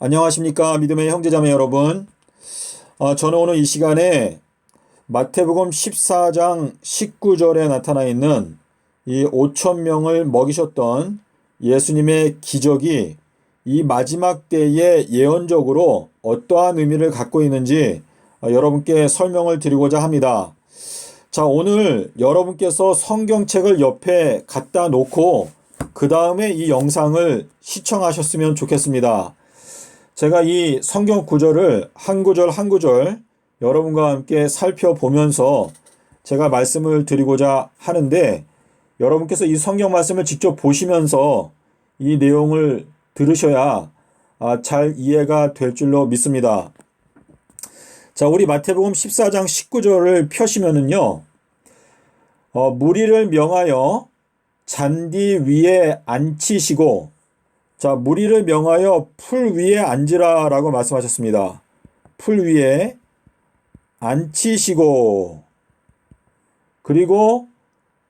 안녕하십니까 믿음의 형제자매 여러분. 저는 오늘 이 시간에 마태복음 14장 19절에 나타나 있는 이 5천 명을 먹이셨던 예수님의 기적이 이 마지막 때에 예언적으로 어떠한 의미를 갖고 있는지 여러분께 설명을 드리고자 합니다. 자, 오늘 여러분께서 성경책을 옆에 갖다 놓고 그 다음에 이 영상을 시청하셨으면 좋겠습니다. 제가 이 성경 구절을 한 구절 한 구절 여러분과 함께 살펴보면서 제가 말씀을 드리고자 하는데, 여러분께서 이 성경 말씀을 직접 보시면서 이 내용을 들으셔야 잘 이해가 될 줄로 믿습니다. 자, 우리 마태복음 14장 19절을 펴시면은요, 무리를 명하여 잔디 위에 앉히시고, 자, 무리를 명하여 풀 위에 앉으라 라고 말씀하셨습니다. 풀 위에 앉히시고, 그리고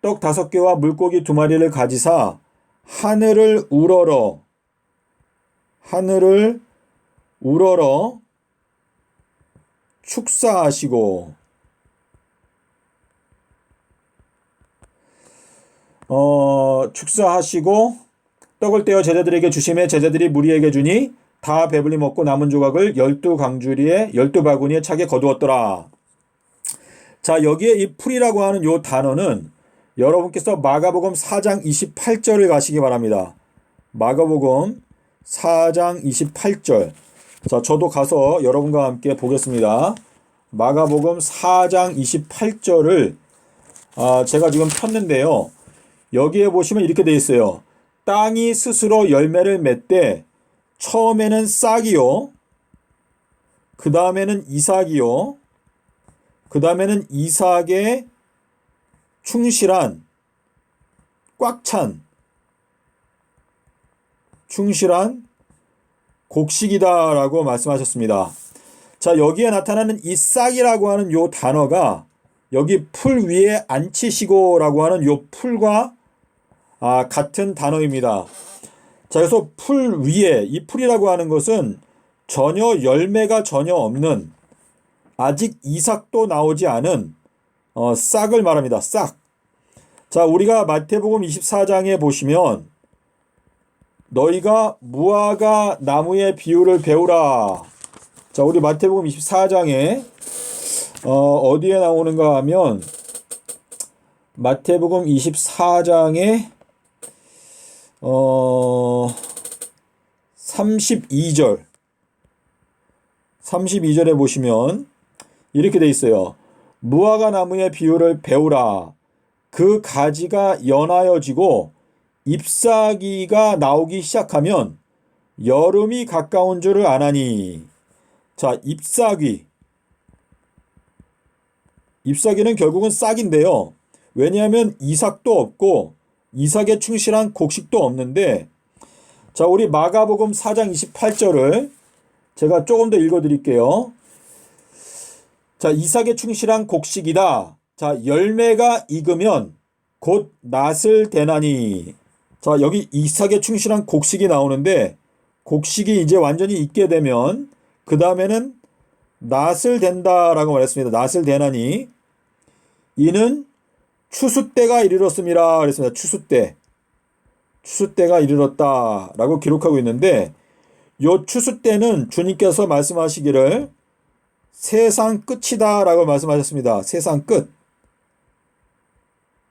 떡 5개와 물고기 2마리를 가지사 하늘을 우러러 축사하시고, 축사하시고 떡을 떼어 제자들에게 주심에 제자들이 무리에게 주니 다 배불리 먹고 남은 조각을 12강주리에 12바구니에 차게 거두었더라. 자, 여기에 이 풀이라고 하는 요 단어는 여러분께서 마가복음 4장 28절을 가시기 바랍니다. 마가복음 4장 28절. 자, 저도 가서 여러분과 함께 보겠습니다. 마가복음 4장 28절을 제가 지금 폈는데요. 여기에 보시면 이렇게 되어 있어요. 땅이 스스로 열매를 맺되 처음에는 싹이요, 그 다음에는 이삭이요, 그 다음에는 이삭의 충실한 곡식이다 라고 말씀하셨습니다. 자, 여기에 나타나는 이 싹이라고 하는 요 단어가 여기 풀 위에 앉히시고 라고 하는 요 풀과 같은 단어입니다. 자, 그래서 풀 위에, 이 풀이라고 하는 것은 전혀 열매가 전혀 없는, 아직 이삭도 나오지 않은 싹을 말합니다. 싹. 자, 우리가 마태복음 24장에 보시면 너희가 무화과 나무의 비유를 배우라. 자, 우리 마태복음 24장에 어디에 나오는가 하면 마태복음 24장에 32절에 보시면 이렇게 돼 있어요. 무화과 나무의 비유를 배우라. 그 가지가 연하여지고 잎사귀가 나오기 시작하면 여름이 가까운 줄을 아나니. 자, 잎사귀는 결국은 싹인데요. 왜냐하면 이삭도 없고 이삭에 충실한 곡식도 없는데, 자, 우리 마가복음 4장 28절을 제가 조금 더 읽어드릴게요. 자, 이삭에 충실한 곡식이다. 자, 열매가 익으면 곧 낫을 대나니. 자, 여기 이삭에 충실한 곡식이 나오는데, 곡식이 이제 완전히 익게 되면 그 다음에는 낫을 된다라고 말했습니다. 낫을 대나니 이는 추수 때가 이르렀음이라 그랬습니다. 추수 때가 이르렀다라고 기록하고 있는데, 요 추수 때는 주님께서 말씀하시기를 세상 끝이다라고 말씀하셨습니다. 세상 끝.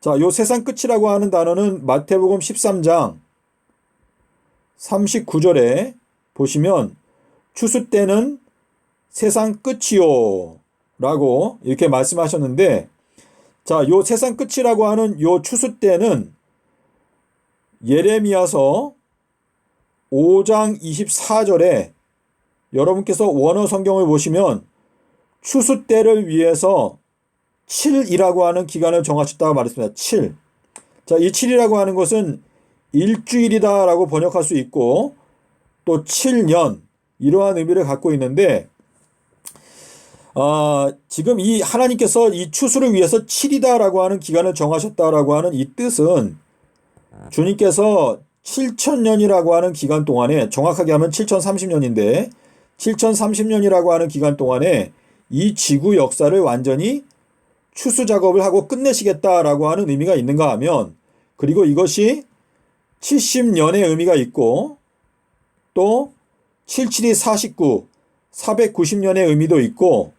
자, 요 세상 끝이라고 하는 단어는 마태복음 13장 39절에 보시면 추수 때는 세상 끝이요 라고 이렇게 말씀하셨는데, 자, 요 세상 끝이라고 하는 요 추수 때는 예레미야서 5장 24절에 여러분께서 원어 성경을 보시면 추수 때를 위해서 7이라고 하는 기간을 정하셨다고 말했습니다. 7. 자, 이 7이라고 하는 것은 일주일이다 라고 번역할 수 있고 또 7년, 이러한 의미를 갖고 있는데, 지금 이 하나님께서 이 추수를 위해서 7이다라고 하는 기간을 정하셨다라고 하는 이 뜻은 주님께서 7000년이라고 하는 기간 동안에, 정확하게 하면 7030년인데 7030년이라고 하는 기간 동안에 이 지구 역사를 완전히 추수 작업을 하고 끝내시겠다라고 하는 의미가 있는가 하면, 그리고 이것이 70년의 의미가 있고 또 77이 49, 490년의 의미도 있고,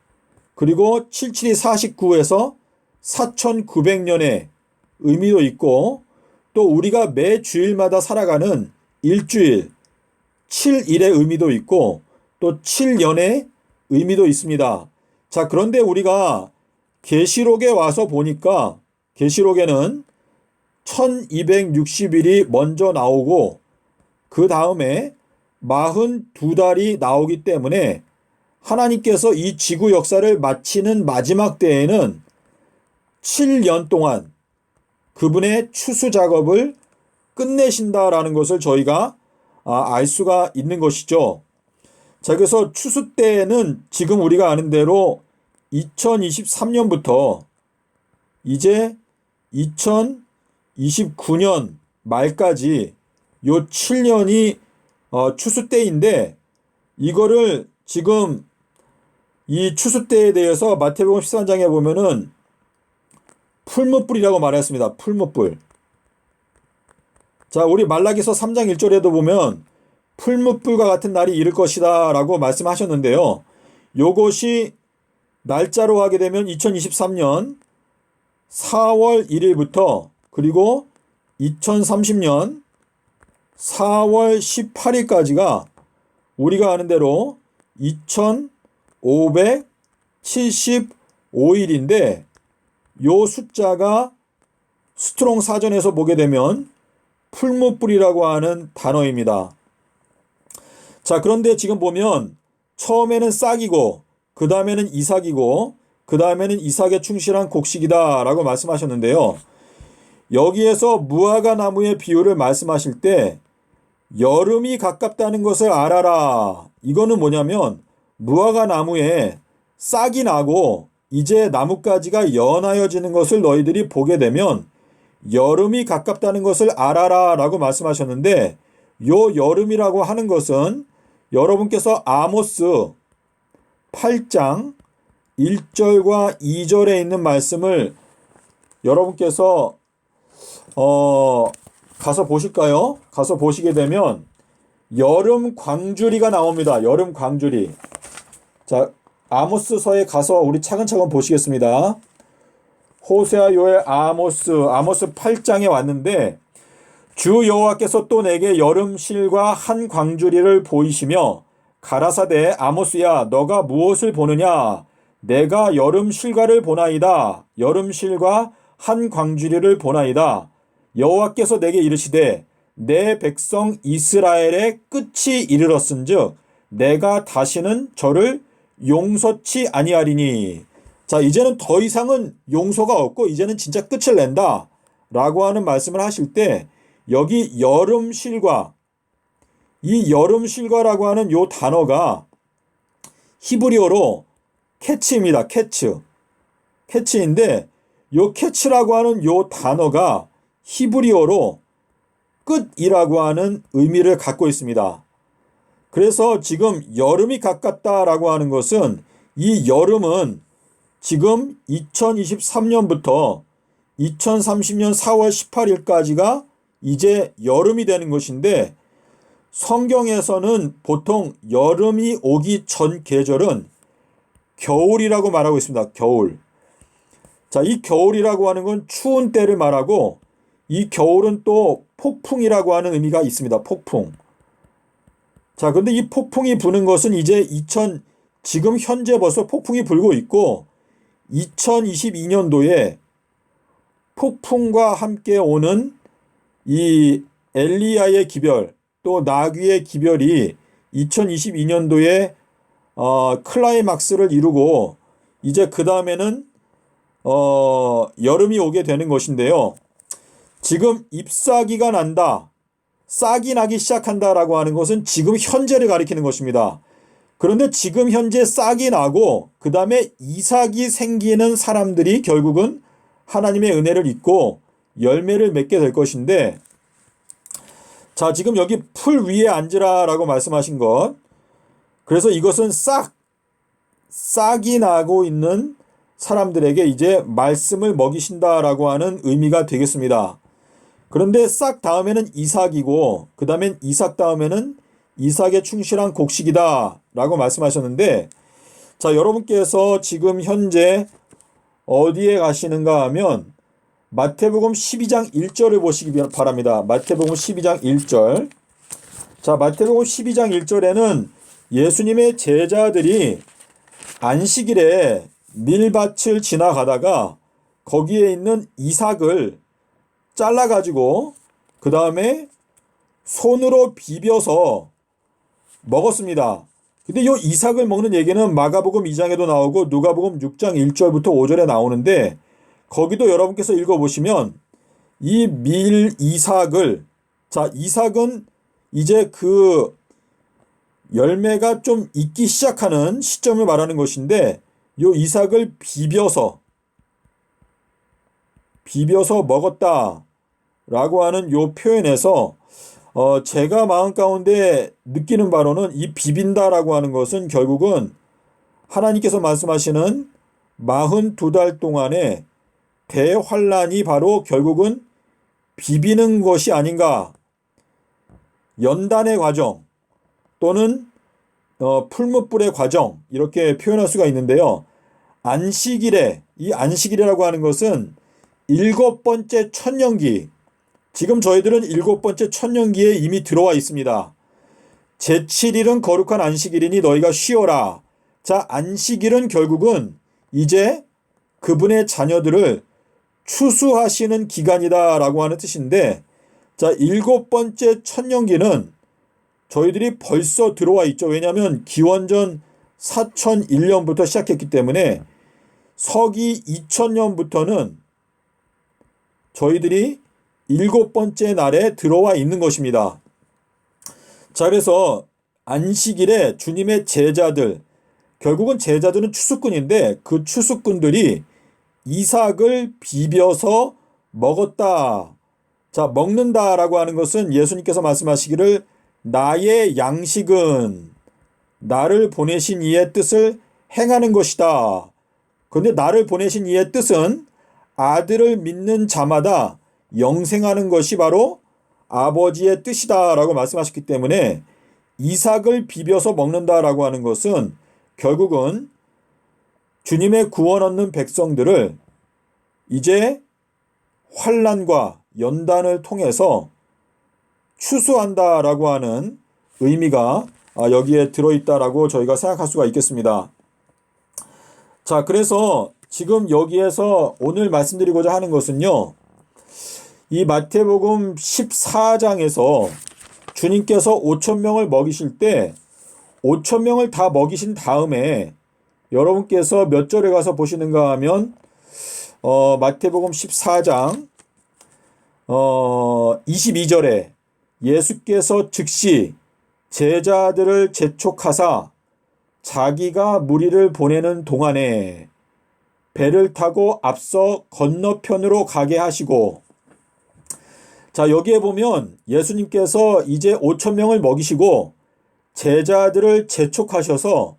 그리고 77이 49에서 4900년의 의미도 있고, 또 우리가 매 주일마다 살아가는 일주일, 7일의 의미도 있고, 또 7년의 의미도 있습니다. 자, 그런데 우리가 계시록에 와서 보니까 계시록에는 1260일이 먼저 나오고 그 다음에 42달이 나오기 때문에 하나님께서 이 지구 역사를 마치는 마지막 때에는 7년 동안 그분의 추수 작업을 끝내신다라는 것을 저희가 알 수가 있는 것이죠. 자, 그래서 추수 때에는 지금 우리가 아는 대로 2023년부터 이제 2029년 말까지 요 7년이 추수 때인데, 이거를 지금 이 추수 때에 대해서 마태복음 13장에 보면은 풀무불이라고 말했습니다. 풀무불. 자, 우리 말라기서 3장 1절에도 보면 풀무불과 같은 날이 이를 것이다 라고 말씀하셨는데요. 요것이 날짜로 하게 되면 2023년 4월 1일부터 그리고 2030년 4월 18일까지가 우리가 아는 대로 2575일인데, 요 숫자가 스트롱 사전에서 보게 되면 풀무불이라고 하는 단어입니다. 자, 그런데 지금 보면 처음에는 싹이고 그 다음에는 이삭이고 그 다음에는 이삭에 충실한 곡식이다 라고 말씀하셨는데요. 여기에서 무화과 나무의 비유를 말씀하실 때 여름이 가깝다는 것을 알아라. 이거는 뭐냐면 무화과 나무에 싹이 나고 이제 나뭇가지가 연하여지는 것을 너희들이 보게 되면 여름이 가깝다는 것을 알아라 라고 말씀하셨는데, 요 여름이라고 하는 것은 여러분께서 아모스 8장 1절과 2절에 있는 말씀을 여러분께서 가서 보실까요? 가서 보시게 되면 여름 광주리가 나옵니다. 여름 광주리. 자, 아모스서에 가서 우리 차근차근 보시겠습니다. 호세아, 요엘, 아모스 8장에 왔는데, 주 여호와께서 또 내게 여름실과 한 광주리를 보이시며 가라사대 아모스야 너가 무엇을 보느냐? 내가 여름실과를 보나이다. 여름실과 한 광주리를 보나이다. 여호와께서 내게 이르시되 내 백성 이스라엘의 끝이 이르렀은즉 내가 다시는 저를 용서치 아니하리니. 자, 이제는 더 이상은 용서가 없고 이제는 진짜 끝을 낸다 라고 하는 말씀을 하실 때, 여기 여름실과, 이 여름실과라고 하는 요 단어가 히브리어로 캐치입니다. 캐치인데, 요 캐치라고 하는 요 단어가 히브리어로 끝이라고 하는 의미를 갖고 있습니다. 그래서 지금 여름이 가깝다라고 하는 것은, 이 여름은 지금 2023년부터 2030년 4월 18일까지가 이제 여름이 되는 것인데, 성경에서는 보통 여름이 오기 전 계절은 겨울이라고 말하고 있습니다. 겨울. 자, 이 겨울이라고 하는 건 추운 때를 말하고, 이 겨울은 또 폭풍이라고 하는 의미가 있습니다. 폭풍. 자, 근데 이 폭풍이 부는 것은 이제 지금 현재 벌써 폭풍이 불고 있고, 2022년도에 폭풍과 함께 오는 이 엘리야의 기별, 또 나귀의 기별이 2022년도에 클라이막스를 이루고, 이제 그 다음에는 여름이 오게 되는 것인데요. 지금 잎사귀가 난다, 싹이 나기 시작한다라고 하는 것은 지금 현재를 가리키는 것입니다. 그런데 지금 현재 싹이 나고 그 다음에 이삭이 생기는 사람들이 결국은 하나님의 은혜를 입고 열매를 맺게 될 것인데, 자, 지금 여기 풀 위에 앉으라라고 말씀하신 것. 그래서 이것은 싹이 나고 있는 사람들에게 이제 말씀을 먹이신다라고 하는 의미가 되겠습니다. 그런데 싹 다음에는 이삭이고 그 다음엔 이삭 다음에는 이삭에 충실한 곡식이다라고 말씀하셨는데, 자, 여러분께서 지금 현재 어디에 가시는가 하면 마태복음 12장 1절을 보시기 바랍니다. 마태복음 12장 1절. 자, 마태복음 12장 1절에는 예수님의 제자들이 안식일에 밀밭을 지나가다가 거기에 있는 이삭을 잘라가지고 그 다음에 손으로 비벼서 먹었습니다. 근데 이 이삭을 먹는 얘기는 마가복음 2장에도 나오고 누가복음 6장 1절부터 5절에 나오는데, 거기도 여러분께서 읽어보시면 이 밀 이삭을, 자, 이삭은 이제 그 열매가 좀 익기 시작하는 시점을 말하는 것인데, 이 이삭을 비벼서 먹었다 라고 하는 요 표현에서 제가 마음 가운데 느끼는 바로는 이 비빈다라고 하는 것은 결국은 하나님께서 말씀하시는 42달 동안의 대환란이 바로 결국은 비비는 것이 아닌가, 연단의 과정 또는 풀무불의 과정, 이렇게 표현할 수가 있는데요. 안식일에, 이 안식일이라고 하는 것은 7번째 천년기, 지금 저희들은 7번째 천년기에 이미 들어와 있습니다. 제7일은 거룩한 안식일이니 너희가 쉬어라. 자, 안식일은 결국은 이제 그분의 자녀들을 추수하시는 기간이다라고 하는 뜻인데, 자, 7번째 천년기는 저희들이 벌써 들어와 있죠. 왜냐하면 기원전 4001년부터 시작했기 때문에 서기 2000년부터는 저희들이 7번째 날에 들어와 있는 것입니다. 자, 그래서 안식일에 주님의 제자들, 결국은 제자들은 추수꾼인데 그 추수꾼들이 이삭을 비벼서 먹었다. 자, 먹는다라고 하는 것은 예수님께서 말씀하시기를 나의 양식은 나를 보내신 이의 뜻을 행하는 것이다. 그런데 나를 보내신 이의 뜻은 아들을 믿는 자마다 영생하는 것이 바로 아버지의 뜻이다 라고 말씀하셨기 때문에 이삭을 비벼서 먹는다라고 하는 것은 결국은 주님의 구원 얻는 백성들을 이제 환난과 연단을 통해서 추수한다라고 하는 의미가 여기에 들어있다라고 저희가 생각할 수가 있겠습니다. 자, 그래서 지금 여기에서 오늘 말씀드리고자 하는 것은요, 이 마태복음 14장에서 주님께서 5,000명을 먹이실 때 5,000명을 다 먹이신 다음에 여러분께서 몇 절에 가서 보시는가 하면 마태복음 14장 22절에 예수께서 즉시 제자들을 재촉하사 자기가 무리를 보내는 동안에 배를 타고 앞서 건너편으로 가게 하시고, 자, 여기에 보면 예수님께서 이제 5,000명을 먹이시고 제자들을 재촉하셔서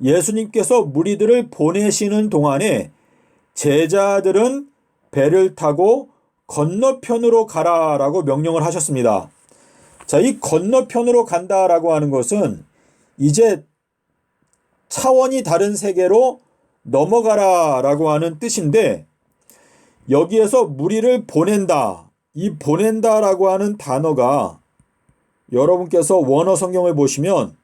예수님께서 무리들을 보내시는 동안에 제자들은 배를 타고 건너편으로 가라라고 명령을 하셨습니다. 자, 이 건너편으로 간다라고 하는 것은 이제 차원이 다른 세계로 넘어가라라고 하는 뜻인데, 여기에서 무리를 보낸다, 이 보낸다라고 하는 단어가 여러분께서 원어 성경을 보시면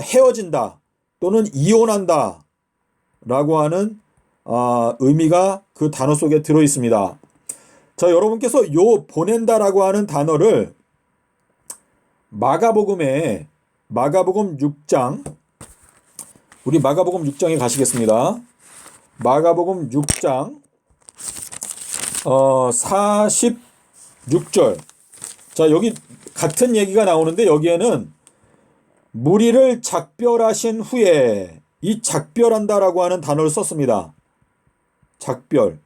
헤어진다 또는 이혼한다 라고 하는 의미가 그 단어 속에 들어 있습니다. 자, 여러분께서 요 보낸다라고 하는 단어를 마가복음 6장, 우리 마가복음 6장에 가시겠습니다. 마가복음 6장 46절. 자, 여기 같은 얘기가 나오는데 여기에는 무리를 작별하신 후에, 이 작별한다라고 하는 단어를 썼습니다. 작별.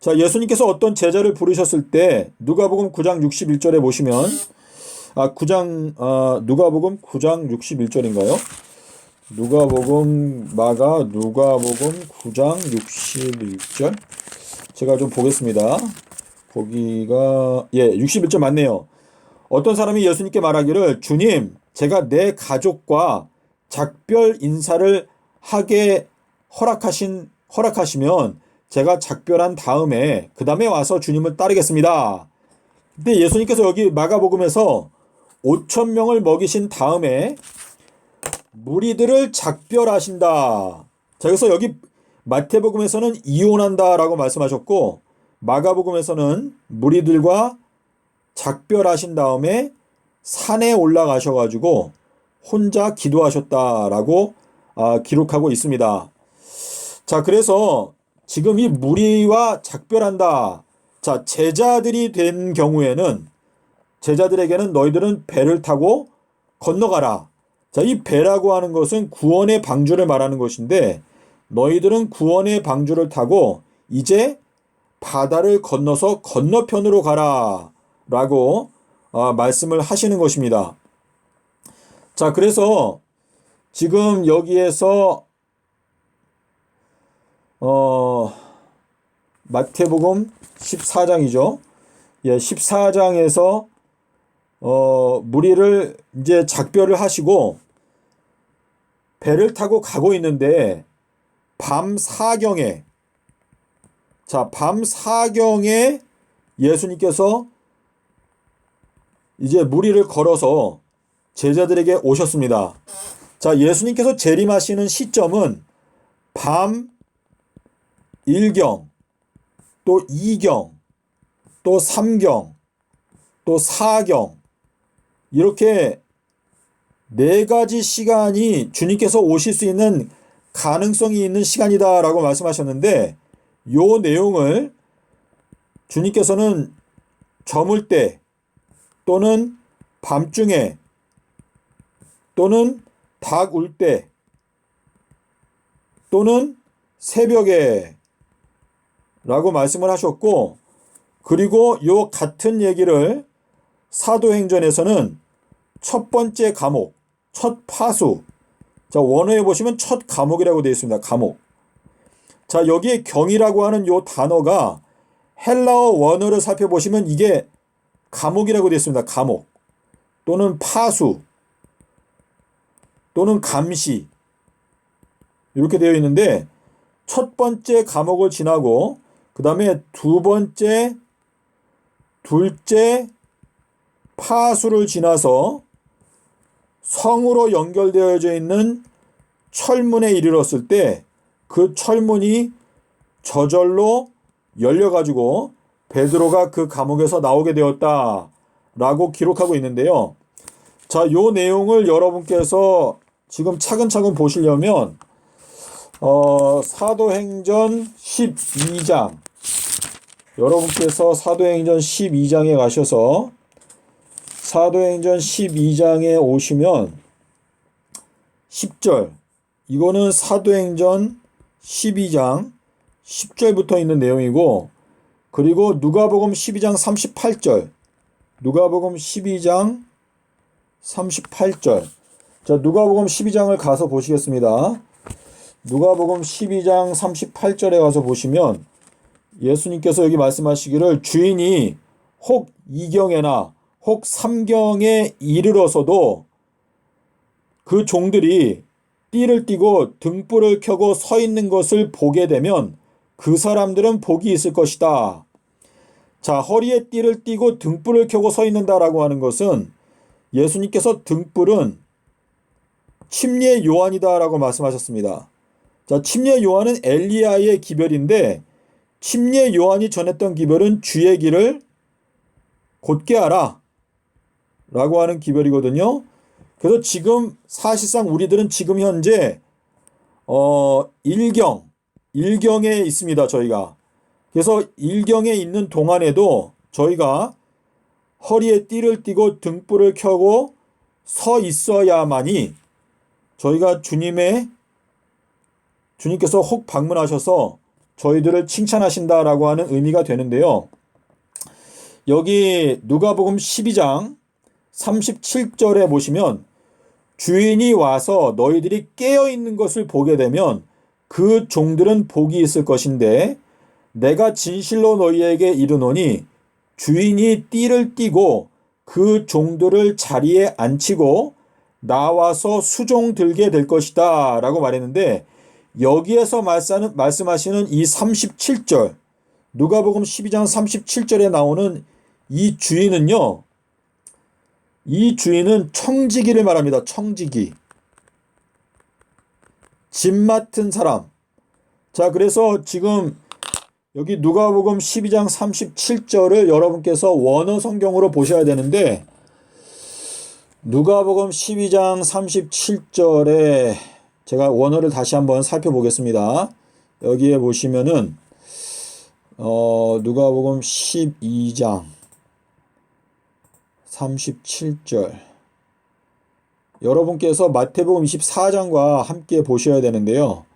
자, 예수님께서 어떤 제자를 부르셨을 때 누가복음 9장 61절에 보시면 누가복음 9장 61절인가요? 누가복음 9장 61절. 제가 좀 보겠습니다. 거기가 61절 맞네요. 어떤 사람이 예수님께 말하기를 주님, 제가 내 가족과 작별 인사를 하게 허락하시면 제가 작별한 다음에 그 다음에 와서 주님을 따르겠습니다. 근데 예수님께서 여기 마가복음에서 5천 명을 먹이신 다음에 무리들을 작별하신다. 자, 그래서 여기 마태복음에서는 이혼한다라고 말씀하셨고 마가복음에서는 무리들과 작별하신 다음에 산에 올라가셔가지고 혼자 기도하셨다라고 기록하고 있습니다. 자, 그래서 지금 이 무리와 작별한다. 자, 제자들이 된 경우에는 제자들에게는 너희들은 배를 타고 건너가라. 자, 이 배라고 하는 것은 구원의 방주를 말하는 것인데 너희들은 구원의 방주를 타고 이제 바다를 건너서 건너편으로 가라 라고 말씀을 하시는 것입니다. 자, 그래서 지금 여기에서 마태복음 14장이죠. 14장에서 무리를 이제 작별을 하시고 배를 타고 가고 있는데 밤 4경에 예수님께서 이제 무리를 걸어서 제자들에게 오셨습니다. 자, 예수님께서 재림하시는 시점은 밤 1경, 또 2경, 또 3경, 또 4경 이렇게 네 가지 시간이 주님께서 오실 수 있는 가능성이 있는 시간이다라고 말씀하셨는데 요 내용을 주님께서는 저물 때 또는 밤중에 또는 닭 울 때 또는 새벽에 라고 말씀을 하셨고 그리고 요 같은 얘기를 사도행전에서는 첫 번째 감옥, 첫 파수. 자, 원어에 보시면 첫 감옥이라고 되어 있습니다. 감옥. 자, 여기에 경이라고 하는 요 단어가 헬라어 원어를 살펴보시면 이게 감옥이라고 되어 있습니다. 감옥. 또는 파수. 또는 감시. 이렇게 되어 있는데 첫 번째 감옥을 지나고 그 다음에 두 번째, 둘째 파수를 지나서 성으로 연결되어져 있는 철문에 이르렀을 때 그 철문이 저절로 열려가지고 베드로가 그 감옥에서 나오게 되었다라고 기록하고 있는데요. 자, 요 내용을 여러분께서 지금 차근차근 보시려면 사도행전 12장 여러분께서 사도행전 12장에 가셔서 사도행전 12장에 오시면 10절 이거는 사도행전 12장 10절부터 있는 내용이고 그리고 누가복음 12장 38절 누가복음 12장 38절 자, 누가복음 12장을 가서 보시겠습니다. 누가복음 12장 38절에 가서 보시면 예수님께서 여기 말씀하시기를 주인이 혹 2경에나 혹 3경에 이르러서도 그 종들이 띠를 띠고 등불을 켜고 서 있는 것을 보게 되면 그 사람들은 복이 있을 것이다. 자, 허리에 띠를 띠고 등불을 켜고 서 있는다라고 하는 것은 예수님께서 등불은 침례 요한이다라고 말씀하셨습니다. 자, 침례 요한은 엘리야의 기별인데 침례 요한이 전했던 기별은 주의 길을 곧게 하라 라고 하는 기별이거든요. 그래서 지금 사실상 우리들은 지금 현재 1경에 있습니다. 저희가. 그래서 1경에 있는 동안에도 저희가 허리에 띠를 띠고 등불을 켜고 서 있어야만이 저희가 주님께서 혹 방문하셔서 저희들을 칭찬하신다라고 하는 의미가 되는데요. 여기 누가복음 12장 37절에 보시면 주인이 와서 너희들이 깨어 있는 것을 보게 되면 그 종들은 복이 있을 것인데 내가 진실로 너희에게 이르노니 주인이 띠를 띠고 그 종들을 자리에 앉히고 나와서 수종 들게 될 것이다 라고 말했는데, 여기에서 말씀하시는 이 37절, 누가복음 12장 37절에 나오는 이 주인은요, 이 주인은 청지기를 말합니다. 청지기. 집 맡은 사람. 자, 그래서 지금 여기 누가복음 12장 37절을 여러분께서 원어 성경으로 보셔야 되는데, 누가복음 12장 37절에 제가 원어를 다시 한번 살펴보겠습니다. 여기에 보시면은 누가복음 12장 37절, 여러분께서 마태복음 24장과 함께 보셔야 되는데요.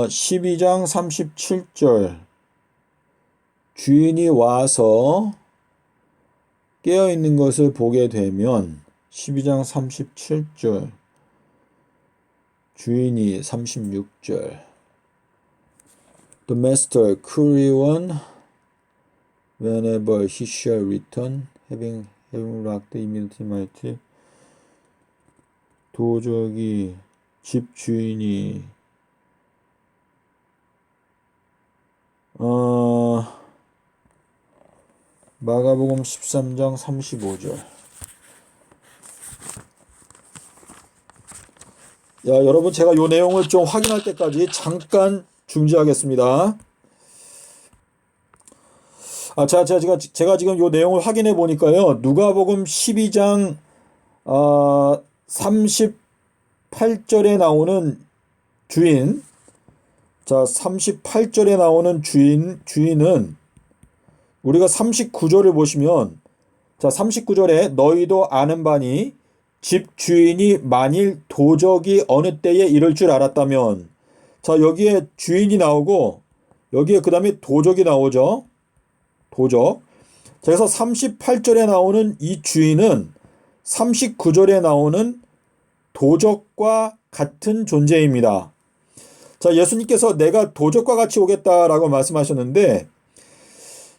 12장 37절, 주인이 와서 깨어있는 것을 보게 되면, 12장 37절, 주인이 36절, The master query one whenever he shall return, having locked immediately might. 도적이, 집 주인이, 마가복음 13장 35절. 여러분, 제가 이 내용을 좀 확인할 때까지 잠깐 중지하겠습니다. 제가 지금 이 내용을 확인해 보니까요, 누가복음 12장 38절에 나오는 주인, 38절에 나오는 주인은 우리가 39절을 보시면, 39절에 너희도 아는 바니 집 주인이 만일 도적이 어느 때에 이럴 줄 알았다면, 여기에 주인이 나오고 여기에 그 다음에 도적이 나오죠. 도적. 그래서 38절에 나오는 이 주인은 39절에 나오는 도적과 같은 존재입니다. 예수님께서 내가 도적과 같이 오겠다라고 말씀하셨는데,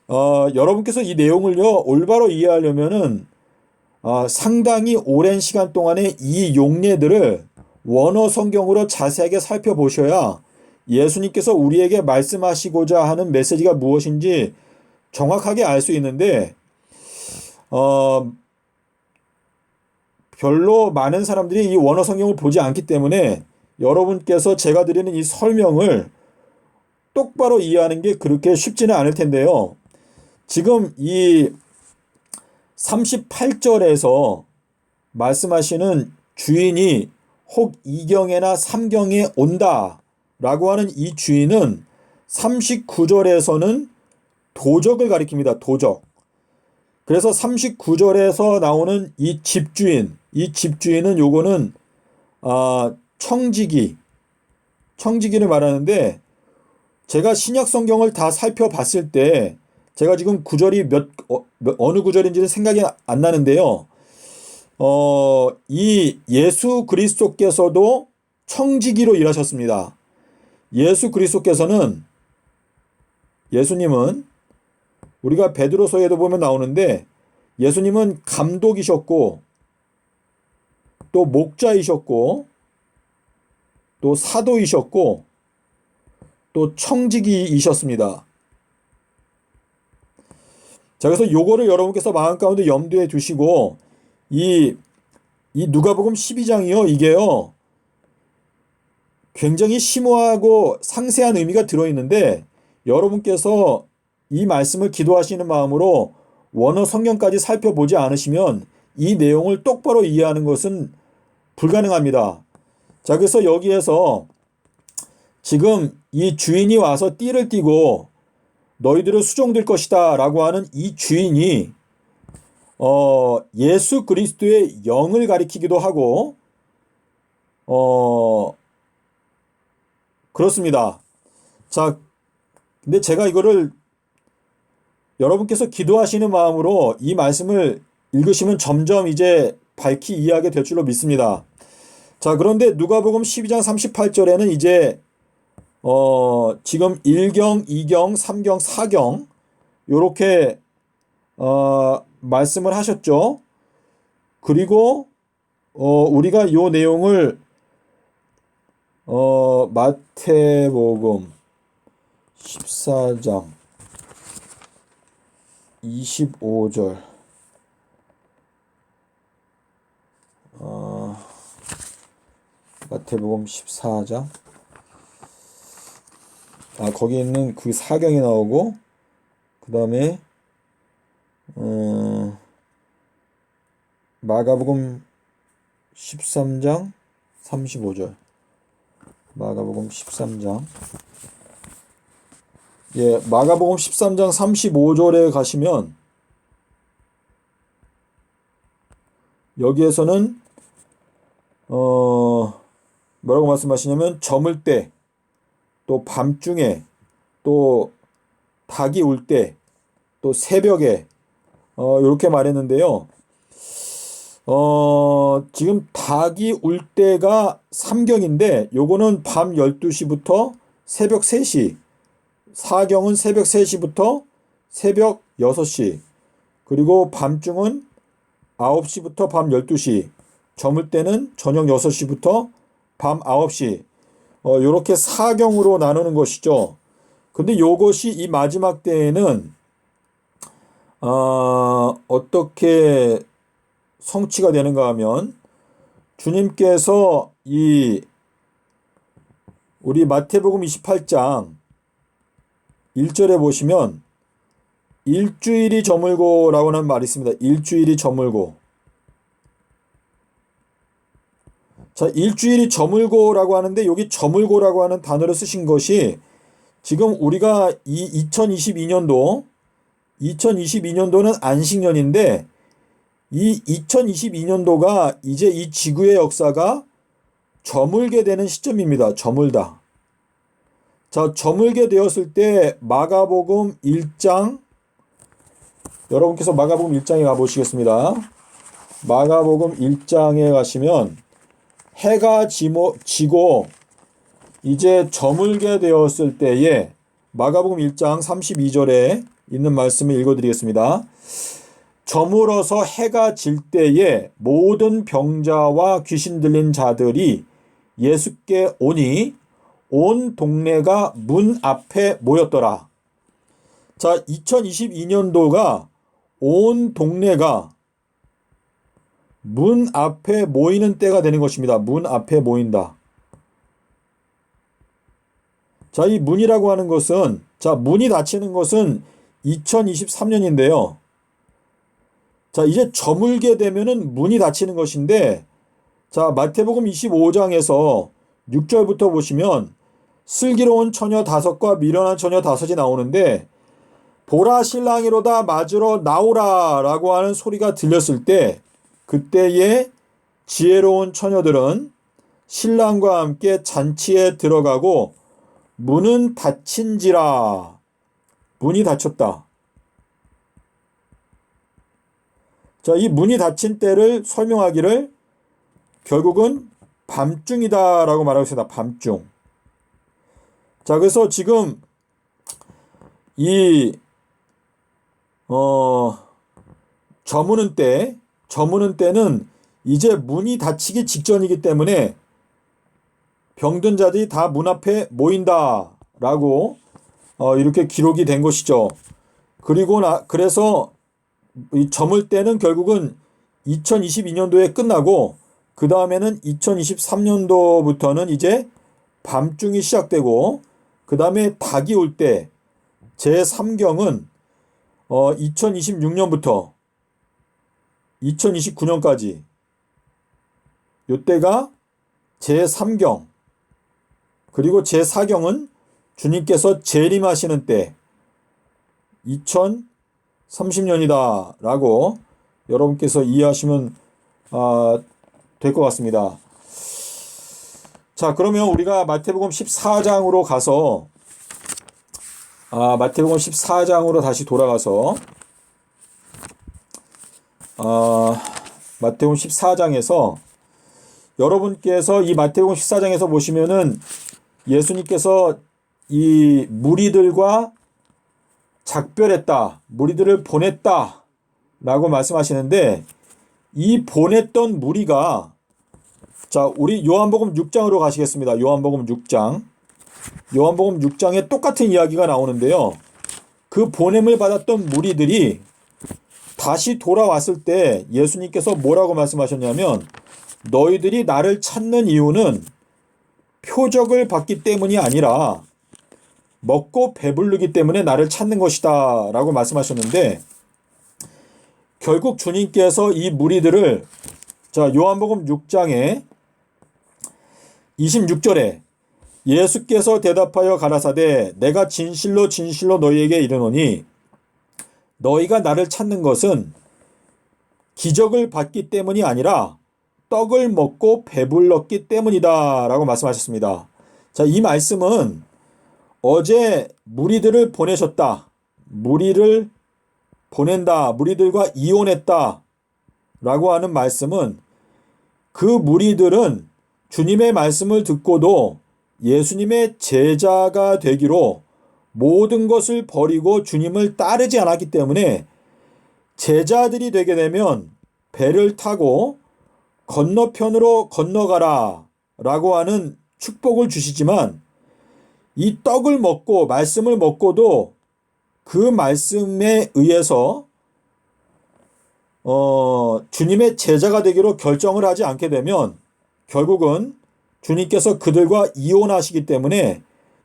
여러분께서 이 내용을요, 올바로 이해하려면은, 상당히 오랜 시간 동안에 이 용례들을 원어 성경으로 자세하게 살펴보셔야 예수님께서 우리에게 말씀하시고자 하는 메시지가 무엇인지 정확하게 알 수 있는데, 별로 많은 사람들이 이 원어 성경을 보지 않기 때문에 여러분께서 제가 드리는 이 설명을 똑바로 이해하는 게 그렇게 쉽지는 않을 텐데요. 지금 이 38절에서 말씀하시는 주인이 혹 2경에나 3경에 온다 라고 하는 이 주인은 39절에서는 도적을 가리킵니다. 도적. 그래서 39절에서 나오는 이 집주인은 요거는 청지기를 말하는데, 제가 신약 성경을 다 살펴봤을 때 제가 지금 구절이 어느 구절인지는 생각이 안 나는데요. 이 예수 그리스도께서도 청지기로 일하셨습니다. 예수님은 우리가 베드로서에도 보면 나오는데, 예수님은 감독이셨고 또 목자이셨고 또 사도이셨고 또 청지기이셨습니다. 그래서 요거를 여러분께서 마음 가운데 염두에 두시고, 이 누가복음 12장이요, 이게요, 굉장히 심오하고 상세한 의미가 들어있는데, 여러분께서 이 말씀을 기도하시는 마음으로 원어 성경까지 살펴보지 않으시면 이 내용을 똑바로 이해하는 것은 불가능합니다. 그래서 여기에서 지금 이 주인이 와서 띠를 띠고 너희들을 수종될 것이다 라고 하는 이 주인이 예수 그리스도의 영을 가리키기도 하고 그렇습니다. 자, 근데 제가 이거를 여러분께서 기도하시는 마음으로 이 말씀을 읽으시면 점점 이제 밝히 이해하게 될 줄로 믿습니다. 자, 그런데 누가복음 12장 38절에는 이제 지금 1경, 2경, 3경, 4경 요렇게 말씀을 하셨죠. 그리고 우리가 요 내용을 마태복음 14장 25절 마태복음 14장 거기 있는 그 사경이 나오고 그 다음에 마가복음 13장 35절 마가복음 13장 마가복음 13장 35절에 가시면 여기에서는 뭐라고 말씀하시냐면 저물 때 또 밤중에 또 닭이 울 때 또 새벽에 이렇게 말했는데요. 지금 닭이 울 때가 3경인데 요거는 밤 12시부터 새벽 3시, 4경은 새벽 3시부터 새벽 6시, 그리고 밤중은 9시부터 밤 12시, 저물 때는 저녁 6시부터 밤 9시, 요렇게 4경으로 나누는 것이죠. 근데 요것이 이 마지막 때에는 어떻게 성취가 되는가 하면 주님께서 우리 마태복음 28장 1절에 보시면 일주일이 저물고 라고 하는 말이 있습니다. 일주일이 저물고. 자, 일주일이 저물고라고 하는데 여기 저물고라고 하는 단어를 쓰신 것이 지금 우리가 이 2022년도는 안식년인데 이 2022년도가 이제 이 지구의 역사가 저물게 되는 시점입니다. 저물다. 자, 저물게 되었을 때 마가복음 1장 여러분께서 마가복음 1장에 가보시겠습니다. 마가복음 1장에 가시면 해가 지고 이제 저물게 되었을 때에 마가복음 1장 32절에 있는 말씀을 읽어드리겠습니다. 저물어서 해가 질 때에 모든 병자와 귀신 들린 자들이 예수께 오니 온 동네가 문 앞에 모였더라. 자, 2022년도가 온 동네가 문 앞에 모이는 때가 되는 것입니다. 문 앞에 모인다. 자, 이 문이라고 하는 것은, 문이 닫히는 것은 2023년인데요. 자, 이제 저물게 되면은 문이 닫히는 것인데, 자, 마태복음 25장에서 6절부터 보시면 슬기로운 처녀 5과 미련한 처녀 5이 나오는데, 보라 신랑이로다 맞으러 나오라 라고 하는 소리가 들렸을 때 그때에 지혜로운 처녀들은 신랑과 함께 잔치에 들어가고 문은 닫힌지라. 문이 닫혔다. 자, 이 문이 닫힌 때를 설명하기를 결국은 밤중이다 라고 말하고 있습니다. 밤중. 자, 그래서 지금 저무는 때는 이제 문이 닫히기 직전이기 때문에 병든 자들이 다 문 앞에 모인다라고 이렇게 기록이 된 것이죠. 그래서 이 저물 때는 결국은 2022년도에 끝나고 그 다음에는 2023년도부터는 이제 밤중이 시작되고 그 다음에 닭이 올 때 제3경은 2026년부터 2029년까지 요때가 제3경 그리고 제4경은 주님께서 재림하시는 때 2030년이다 라고 여러분께서 이해하시면 될 것 같습니다. 자, 그러면 우리가 마태복음 14장으로 가서 마태복음 14장으로 다시 돌아가서 마태복음 14장에서 여러분께서 이 마태복음 14장에서 보시면은 예수님께서 이 무리들과 작별했다, 무리들을 보냈다 라고 말씀하시는데, 이 보냈던 무리가, 자, 우리 요한복음 6장으로 가시겠습니다. 요한복음 6장. 요한복음 6장에 똑같은 이야기가 나오는데요. 그 보냄을 받았던 무리들이 다시 돌아왔을 때 예수님께서 뭐라고 말씀하셨냐면, 너희들이 나를 찾는 이유는 표적을 받기 때문이 아니라 먹고 배부르기 때문에 나를 찾는 것이다 라고 말씀하셨는데, 결국 주님께서 이 무리들을, 자, 요한복음 6장에 26절에 예수께서 대답하여 가라사대 내가 진실로 진실로 너희에게 이르노니 너희가 나를 찾는 것은 기적을 받기 때문이 아니라 떡을 먹고 배불렀기 때문이다 라고 말씀하셨습니다. 자, 이 말씀은 어제 무리들을 보내셨다, 무리를 보낸다, 무리들과 이혼했다 라고 하는 말씀은, 그 무리들은 주님의 말씀을 듣고도 예수님의 제자가 되기로 모든 것을 버리고 주님을 따르지 않았기 때문에, 제자들이 되게 되면 배를 타고 건너편으로 건너가라 라고 하는 축복을 주시지만, 이 떡을 먹고 말씀을 먹고도 그 말씀에 의해서 주님의 제자가 되기로 결정을 하지 않게 되면 결국은 주님께서 그들과 이혼하시기 때문에,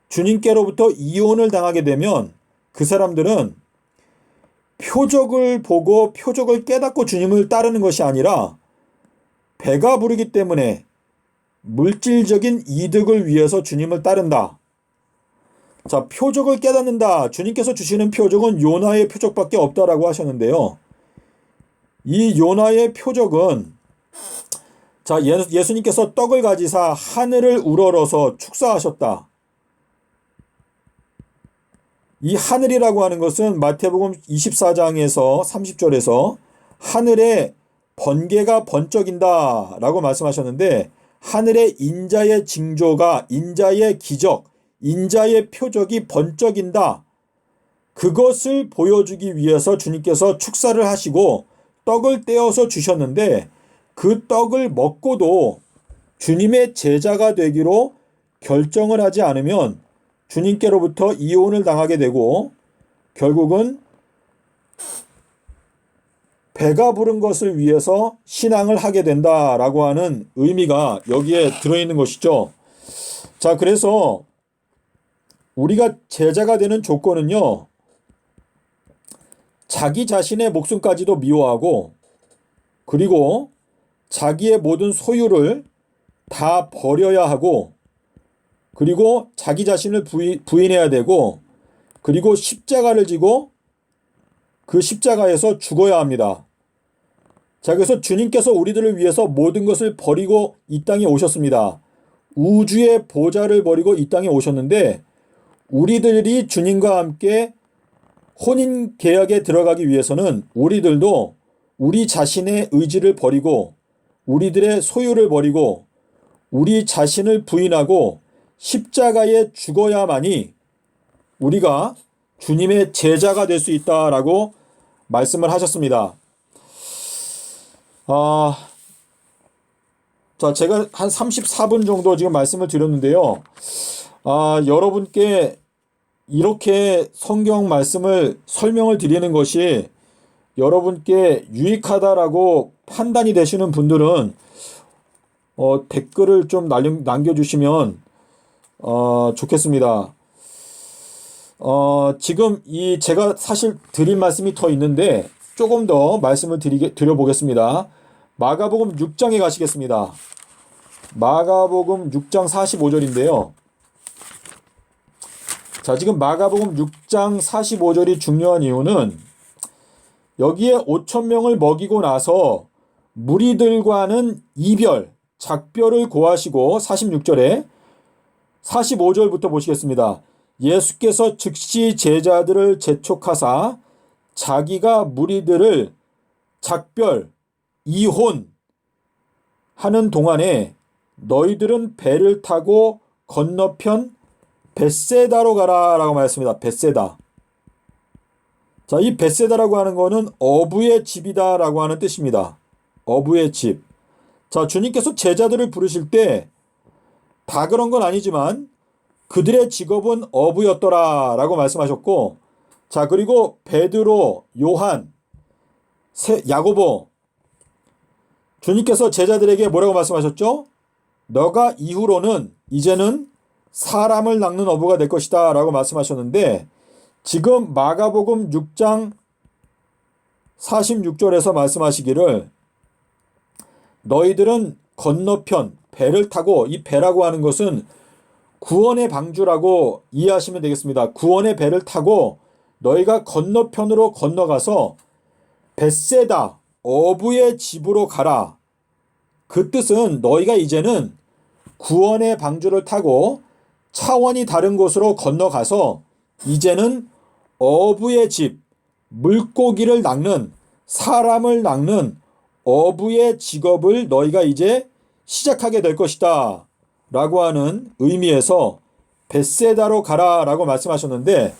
주님께로부터 이혼을 당하게 되면 그 사람들은 표적을 보고 표적을 깨닫고 주님을 따르는 것이 아니라 배가 부르기 때문에 물질적인 이득을 위해서 주님을 따른다. 자, 표적을 깨닫는다. 주님께서 주시는 표적은 요나의 표적밖에 없다라고 하셨는데요. 이 요나의 표적은, 자, 예수님께서 떡을 가지사 하늘을 우러러서 축사하셨다. 이 하늘이라고 하는 것은 마태복음 24장에서 30절에서 하늘에 번개가 번쩍인다 라고 말씀하셨는데, 하늘의 인자의 징조가, 인자의 기적, 인자의 표적이 번쩍인다, 그것을 보여주기 위해서 주님께서 축사를 하시고 떡을 떼어서 주셨는데, 그 떡을 먹고도 주님의 제자가 되기로 결정을 하지 않으면 주님께로부터 이혼을 당하게 되고 결국은 배가 부른 것을 위해서 신앙을 하게 된다라고 하는 의미가 여기에 들어있는 것이죠. 자, 그래서 우리가 제자가 되는 조건은요, 자기 자신의 목숨까지도 미워하고, 그리고 자기의 모든 소유를 다 버려야 하고, 그리고 자기 자신을 부인해야 되고, 그리고 십자가를 지고 그 십자가에서 죽어야 합니다. 자, 그래서 주님께서 우리들을 위해서 모든 것을 버리고 이 땅에 오셨습니다. 우주의 보좌를 버리고 이 땅에 오셨는데, 우리들이 주님과 함께 혼인 계약에 들어가기 위해서는 우리들도 우리 자신의 의지를 버리고 우리들의 소유를 버리고 우리 자신을 부인하고 십자가에 죽어야만이 우리가 주님의 제자가 될 수 있다라고 말씀을 하셨습니다. 자, 제가 한 34분 정도 지금 말씀을 드렸는데요. 여러분께 이렇게 성경 말씀을 설명을 드리는 것이 여러분께 유익하다라고 판단이 되시는 분들은 댓글을 좀 남겨주시면 좋겠습니다. 지금 제가 사실 드릴 말씀이 더 있는데 조금 더 말씀을 드려보겠습니다. 마가복음 6장에 가시겠습니다. 마가복음 6장 45절인데요. 자, 지금 마가복음 6장 45절이 중요한 이유는 여기에 5,000명을 먹이고 나서 무리들과는 이별, 작별을 고하시고 46절에 45절부터 보시겠습니다. 예수께서 즉시 제자들을 재촉하사 자기가 무리들을 작별, 이혼하는 동안에 너희들은 배를 타고 건너편 벳세다로 가라라고 말했습니다. 벳세다. 자, 이 벳세다라고 하는 거는 어부의 집이다라고 하는 뜻입니다. 어부의 집. 자, 주님께서 제자들을 부르실 때 다 그런 건 아니지만 그들의 직업은 어부였더라라고 말씀하셨고, 자, 그리고 베드로, 요한, 야고보, 주님께서 제자들에게 뭐라고 말씀하셨죠? 너가 이후로는 이제는 사람을 낚는 어부가 될 것이다 라고 말씀하셨는데, 지금 마가복음 6장 46절에서 말씀하시기를 너희들은 건너편 배를 타고, 이 배라고 하는 것은 구원의 방주라고 이해하시면 되겠습니다. 구원의 배를 타고 너희가 건너편으로 건너가서 벳세다 어부의 집으로 가라. 그 뜻은 너희가 이제는 구원의 방주를 타고 차원이 다른 곳으로 건너가서 이제는 어부의 집, 물고기를 낚는, 사람을 낚는 어부의 직업을 너희가 이제 시작하게 될 것이다 라고 하는 의미에서 벳세다로 가라 라고 말씀하셨는데,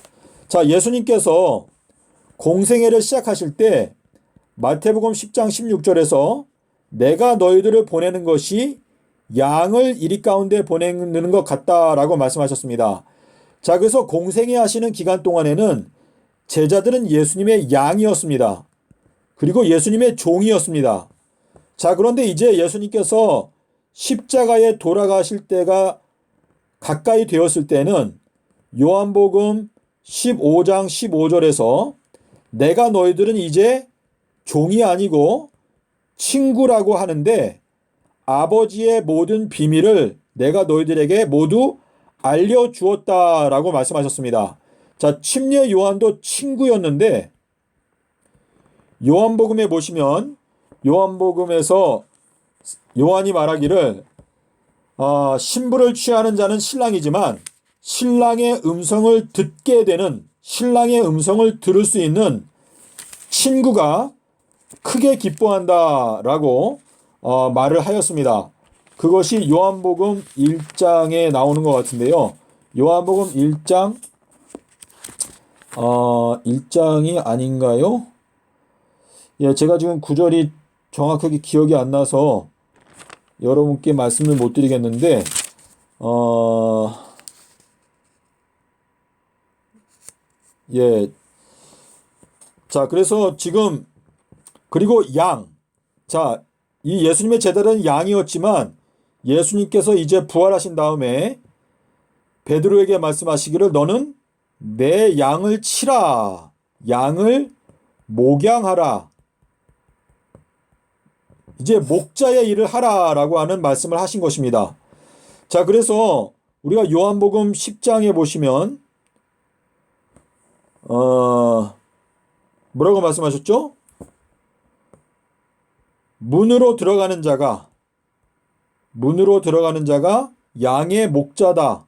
자, 예수님께서 공생애를 시작하실 때 마태복음 10장 16절에서 내가 너희들을 보내는 것이 양을 이리 가운데 보내는 것 같다라고 말씀하셨습니다. 자, 그래서 공생애 하시는 기간 동안에는 제자들은 예수님의 양이었습니다. 그리고 예수님의 종이었습니다. 자, 그런데 이제 예수님께서 십자가에 돌아가실 때가 가까이 되었을 때는 요한복음 15장 15절에서 내가 너희들은 이제 종이 아니고 친구라고 하는데 아버지의 모든 비밀을 내가 너희들에게 모두 알려주었다라고 말씀하셨습니다. 자, 침례 요한도 친구였는데 요한복음에 보시면 요한복음에서 요한이 말하기를 신부를 취하는 자는 신랑이지만 신랑의 음성을 듣게 되는, 신랑의 음성을 들을 수 있는 친구가 크게 기뻐한다라고 말을 하였습니다. 그것이 요한복음 1장에 나오는 것 같은데요. 요한복음 1장 1장이 아닌가요? 예, 제가 지금 구절이 정확하게 기억이 안 나서 여러분께 말씀을 못 드리겠는데, 예. 자, 그래서 지금, 그리고 양. 자, 이 예수님의 제자들은 양이었지만 예수님께서 이제 부활하신 다음에 베드로에게 말씀하시기를 너는 내 양을 치라. 양을 목양하라. 이제 목자의 일을 하라라고 하는 말씀을 하신 것입니다. 자, 그래서 우리가 요한복음 10장에 보시면 뭐라고 말씀하셨죠? 문으로 들어가는 자가 양의 목자다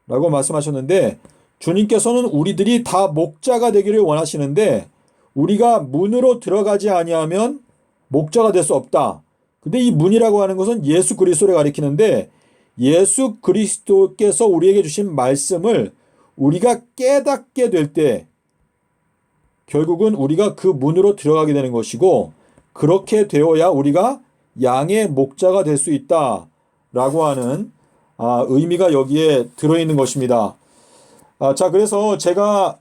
라고 말씀하셨는데, 주님께서는 우리들이 다 목자가 되기를 원하시는데 우리가 문으로 들어가지 아니하면 목자가 될 수 없다. 근데 이 문이라고 하는 것은 예수 그리스도를 가리키는데, 예수 그리스도께서 우리에게 주신 말씀을 우리가 깨닫게 될 때 결국은 우리가 그 문으로 들어가게 되는 것이고, 그렇게 되어야 우리가 양의 목자가 될 수 있다라고 하는 의미가 여기에 들어있는 것입니다. 자, 그래서 제가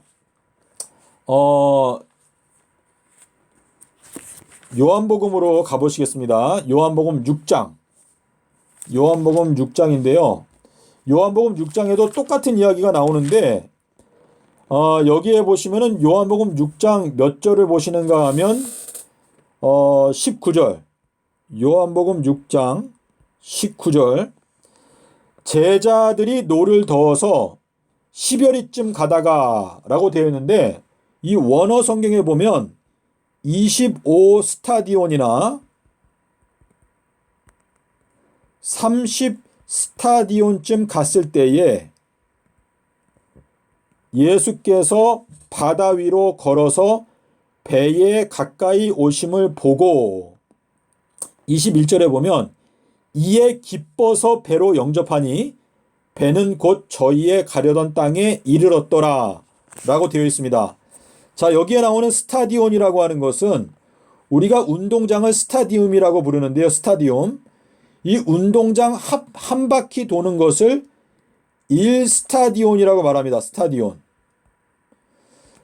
요한복음으로 가보시겠습니다. 요한복음 6장인데요. 요한복음 6장에도 똑같은 이야기가 나오는데 여기에 보시면은 요한복음 6장 몇 절을 보시는가 하면 19절. 요한복음 6장 19절. 제자들이 노를 저어서 10여리쯤 가다가 라고 되어 있는데, 이 원어 성경에 보면 25 스타디온이나 30 스타디온쯤 갔을 때에 예수께서 바다 위로 걸어서 배에 가까이 오심을 보고 21절에 보면 이에 기뻐서 배로 영접하니 배는 곧 저희의 가려던 땅에 이르렀더라 라고 되어 있습니다. 자, 여기에 나오는 스타디온이라고 하는 것은 우리가 운동장을 스타디움이라고 부르는데요. 스타디움. 이 운동장 한 바퀴 도는 것을 1스타디온이라고 말합니다. 스타디온.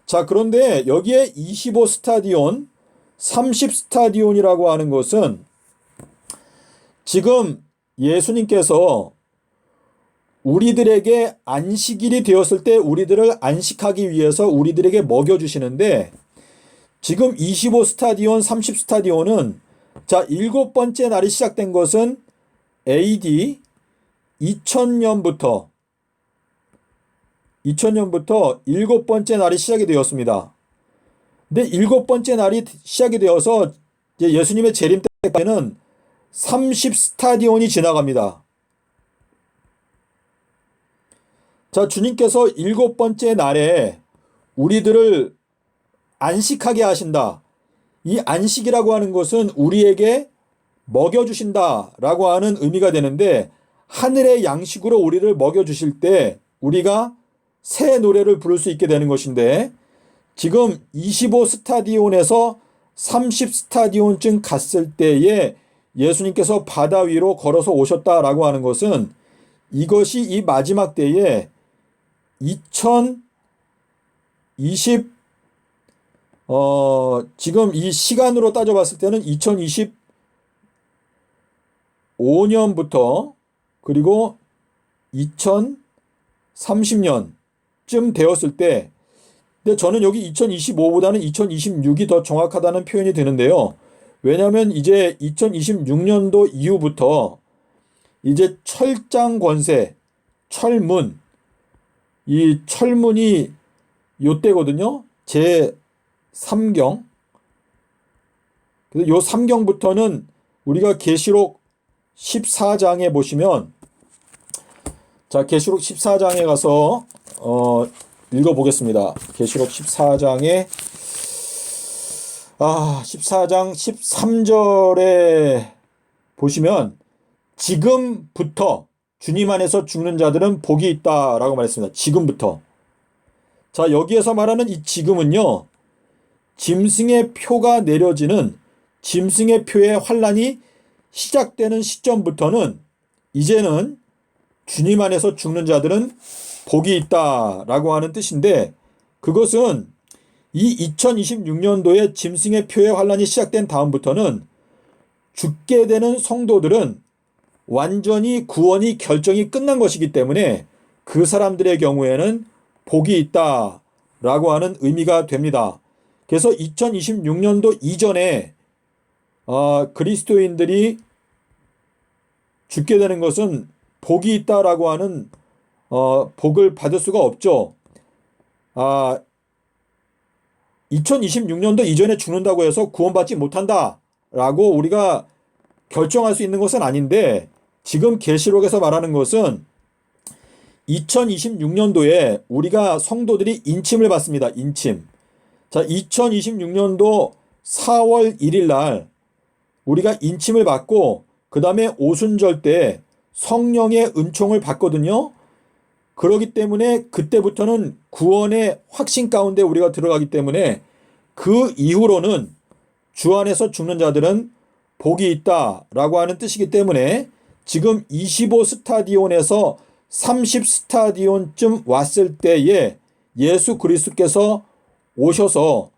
자, 그런데 여기에 25 스타디온, 30 스타디온이라고 하는 것은 지금 예수님께서 우리들에게 안식일이 되었을 때 우리들을 안식하기 위해서 우리들에게 먹여주시는데 지금 25 스타디온, 30 스타디온은 자, 7번째 날이 시작된 것은 AD 2000년부터 7번째 날이 시작이 되었습니다. 근데 7번째 날이 시작이 되어서 이제 예수님의 재림 때까지는 30 스타디온이 지나갑니다. 자, 주님께서 7번째 날에 우리들을 안식하게 하신다. 이 안식이라고 하는 것은 우리에게 먹여주신다라고 하는 의미가 되는데 하늘의 양식으로 우리를 먹여주실 때 우리가 새 노래를 부를 수 있게 되는 것인데 지금 25 스타디온에서 30 스타디온쯤 갔을 때에 예수님께서 바다 위로 걸어서 오셨다라고 하는 것은 이것이 이 마지막 때에 2020 지금 이 시간으로 따져봤을 때는 2025년부터 그리고 2030년쯤 되었을 때, 근데 저는 여기 2025보다는 2026이 더 정확하다는 표현이 되는데요. 왜냐하면 이제 2026년도 이후부터 이제 철장 권세, 철문, 이 철문이 요때거든요. 제 3경. 그래서 요 3경부터는 우리가 계시록 14장에 보시면 자, 계시록 14장에 가서 읽어보겠습니다. 계시록 14장에 14장 13절에 보시면 지금부터 주님 안에서 죽는 자들은 복이 있다라고 말했습니다. 지금부터. 자, 여기에서 말하는 이 지금은요. 짐승의 표가 내려지는 짐승의 표의 환란이 시작되는 시점부터는 이제는 주님 안에서 죽는 자들은 복이 있다라고 하는 뜻인데 그것은 이 2026년도에 짐승의 표의 환란이 시작된 다음부터는 죽게 되는 성도들은 완전히 구원이 결정이 끝난 것이기 때문에 그 사람들의 경우에는 복이 있다라고 하는 의미가 됩니다. 그래서 2026년도 이전에 그리스도인들이 죽게 되는 것은 복이 있다라고 하는 복을 받을 수가 없죠. 2026년도 이전에 죽는다고 해서 구원받지 못한다라고 우리가 결정할 수 있는 것은 아닌데 지금 계시록에서 말하는 것은 2026년도에 우리가 성도들이 인침을 받습니다. 인침. 자, 2026년도 4월 1일 날 우리가 인침을 받고 그 다음에 오순절 때 성령의 은총을 받거든요. 그렇기 때문에 그때부터는 구원의 확신 가운데 우리가 들어가기 때문에 그 이후로는 주 안에서 죽는 자들은 복이 있다라고 하는 뜻이기 때문에 지금 25 스타디온에서 30 스타디온쯤 왔을 때에 예수 그리스도께서 오셔서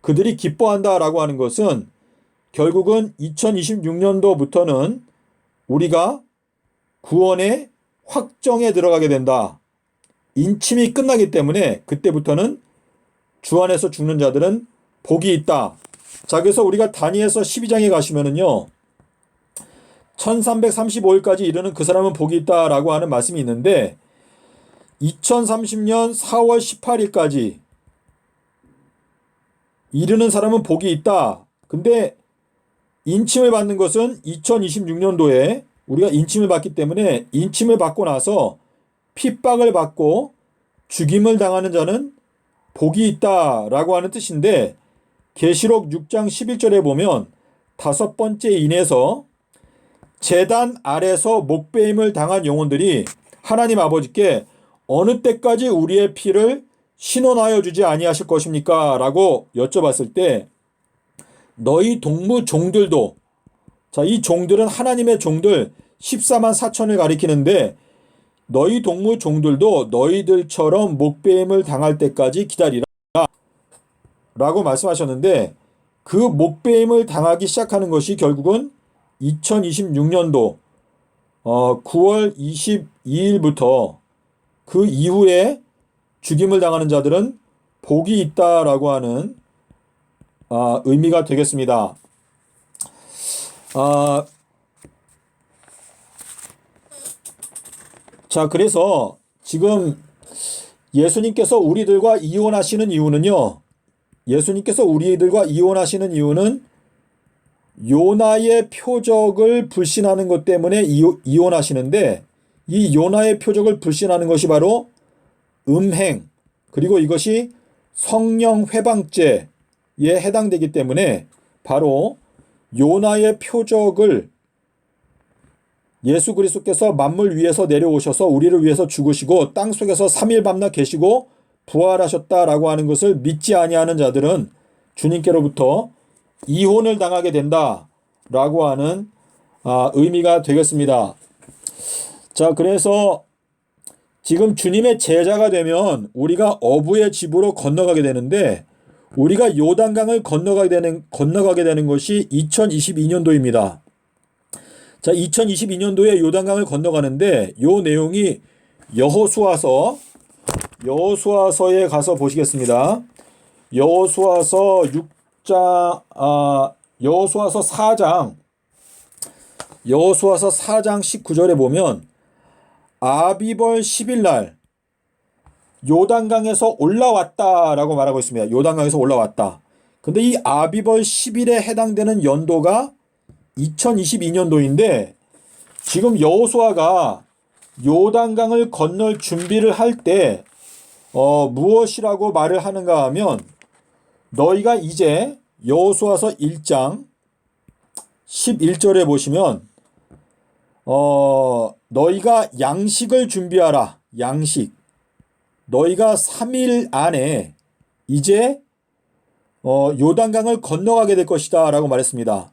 그들이 기뻐한다라고 하는 것은 결국은 2026년도부터는 우리가 구원의 확정에 들어가게 된다. 인침이 끝나기 때문에 그때부터는 주 안에서 죽는 자들은 복이 있다. 자, 그래서 우리가 다니엘서 12장에 가시면은요. 1335일까지 이르는 그 사람은 복이 있다라고 하는 말씀이 있는데 2030년 4월 18일까지 이르는 사람은 복이 있다. 근데 인침을 받는 것은 2026년도에 우리가 인침을 받기 때문에 인침을 받고 나서 핍박을 받고 죽임을 당하는 자는 복이 있다라고 하는 뜻인데, 계시록 6장 11절에 보면 다섯 번째 인에서 제단 아래서 목베임을 당한 영혼들이 하나님 아버지께 어느 때까지 우리의 피를 신원하여 주지 아니하실 것입니까? 라고 여쭤봤을 때 너희 동무 종들도, 자, 이 종들은 하나님의 종들 14만 4천을 가리키는데 너희 동무 종들도 너희들처럼 목베임을 당할 때까지 기다리라 라고 말씀하셨는데, 그 목베임을 당하기 시작하는 것이 결국은 2026년도 9월 22일부터 그 이후에 죽임을 당하는 자들은 복이 있다라고 하는 의미가 되겠습니다. 자, 그래서 지금 예수님께서 우리들과 이혼하시는 이유는 요나의 표적을 불신하는 것 때문에 이혼하시는데, 이 요나의 표적을 불신하는 것이 바로 음행, 그리고 이것이 성령 회방죄에 해당되기 때문에 바로 요나의 표적을 예수 그리스도께서 만물 위에서 내려오셔서 우리를 위해서 죽으시고 땅속에서 3일 밤낮 계시고 부활하셨다라고 하는 것을 믿지 아니하는 자들은 주님께로부터 이혼을 당하게 된다라고 하는 의미가 되겠습니다. 자, 그래서 지금 주님의 제자가 되면 우리가 어부의 집으로 건너가게 되는데, 우리가 요단강을 건너가게 되는 것이 2022년도입니다. 자, 2022년도에 요단강을 건너가는데 요 내용이 여호수아서에 가서 보시겠습니다. 여호수아서 4장 19절에 보면 아비벌 10일 날 요단강에서 올라왔다라고 말하고 있습니다. 요단강에서 올라왔다. 근데 이 아비벌 10일에 해당되는 연도가 2022년도인데, 지금 여호수아가 요단강을 건널 준비를 할 때 무엇이라고 말을 하는가 하면, 너희가 이제 여호수아서 1장 11절에 보시면 너희가 양식을 준비하라. 양식. 너희가 3일 안에 이제 요단강을 건너가게 될 것이다 라고 말했습니다.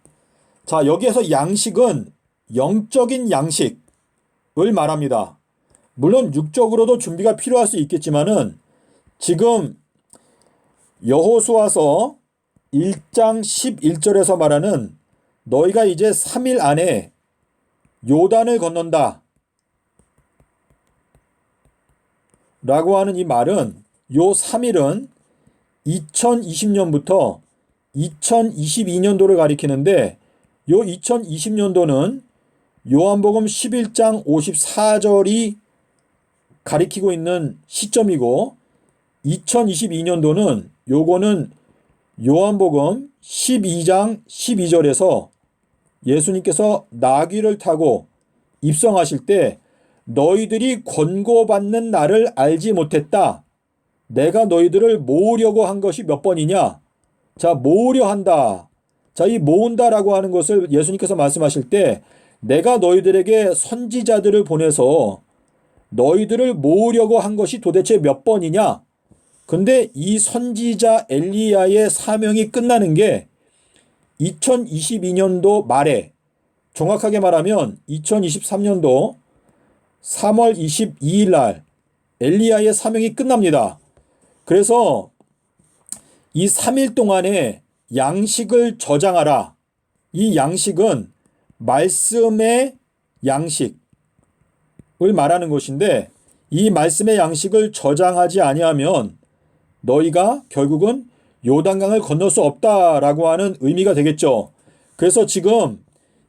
자, 여기에서 양식은 영적인 양식을 말합니다. 물론 육적으로도 준비가 필요할 수 있겠지만은 지금 여호수아서 1장 11절에서 말하는 너희가 이제 3일 안에 요단을 건넌다 라고 하는 이 말은, 요 3일은 2020년부터 2022년도를 가리키는데, 요 2020년도는 요한복음 11장 54절이 가리키고 있는 시점이고, 2022년도는 요거는 요한복음 12장 12절에서 예수님께서 나귀를 타고 입성하실 때 너희들이 권고받는 날을 알지 못했다. 내가 너희들을 모으려고 한 것이 몇 번이냐? 자, 모으려 한다. 자, 이 모은다라고 하는 것을 예수님께서 말씀하실 때 내가 너희들에게 선지자들을 보내서 너희들을 모으려고 한 것이 도대체 몇 번이냐? 근데 이 선지자 엘리야의 사명이 끝나는 게 2022년도 말에, 정확하게 말하면 2023년도 3월 22일 날 엘리야의 사명이 끝납니다. 그래서 이 3일 동안에 양식을 저장하라. 이 양식은 말씀의 양식을 말하는 것인데, 이 말씀의 양식을 저장하지 아니하면 너희가 결국은 요단강을 건널 수 없다라고 하는 의미가 되겠죠. 그래서 지금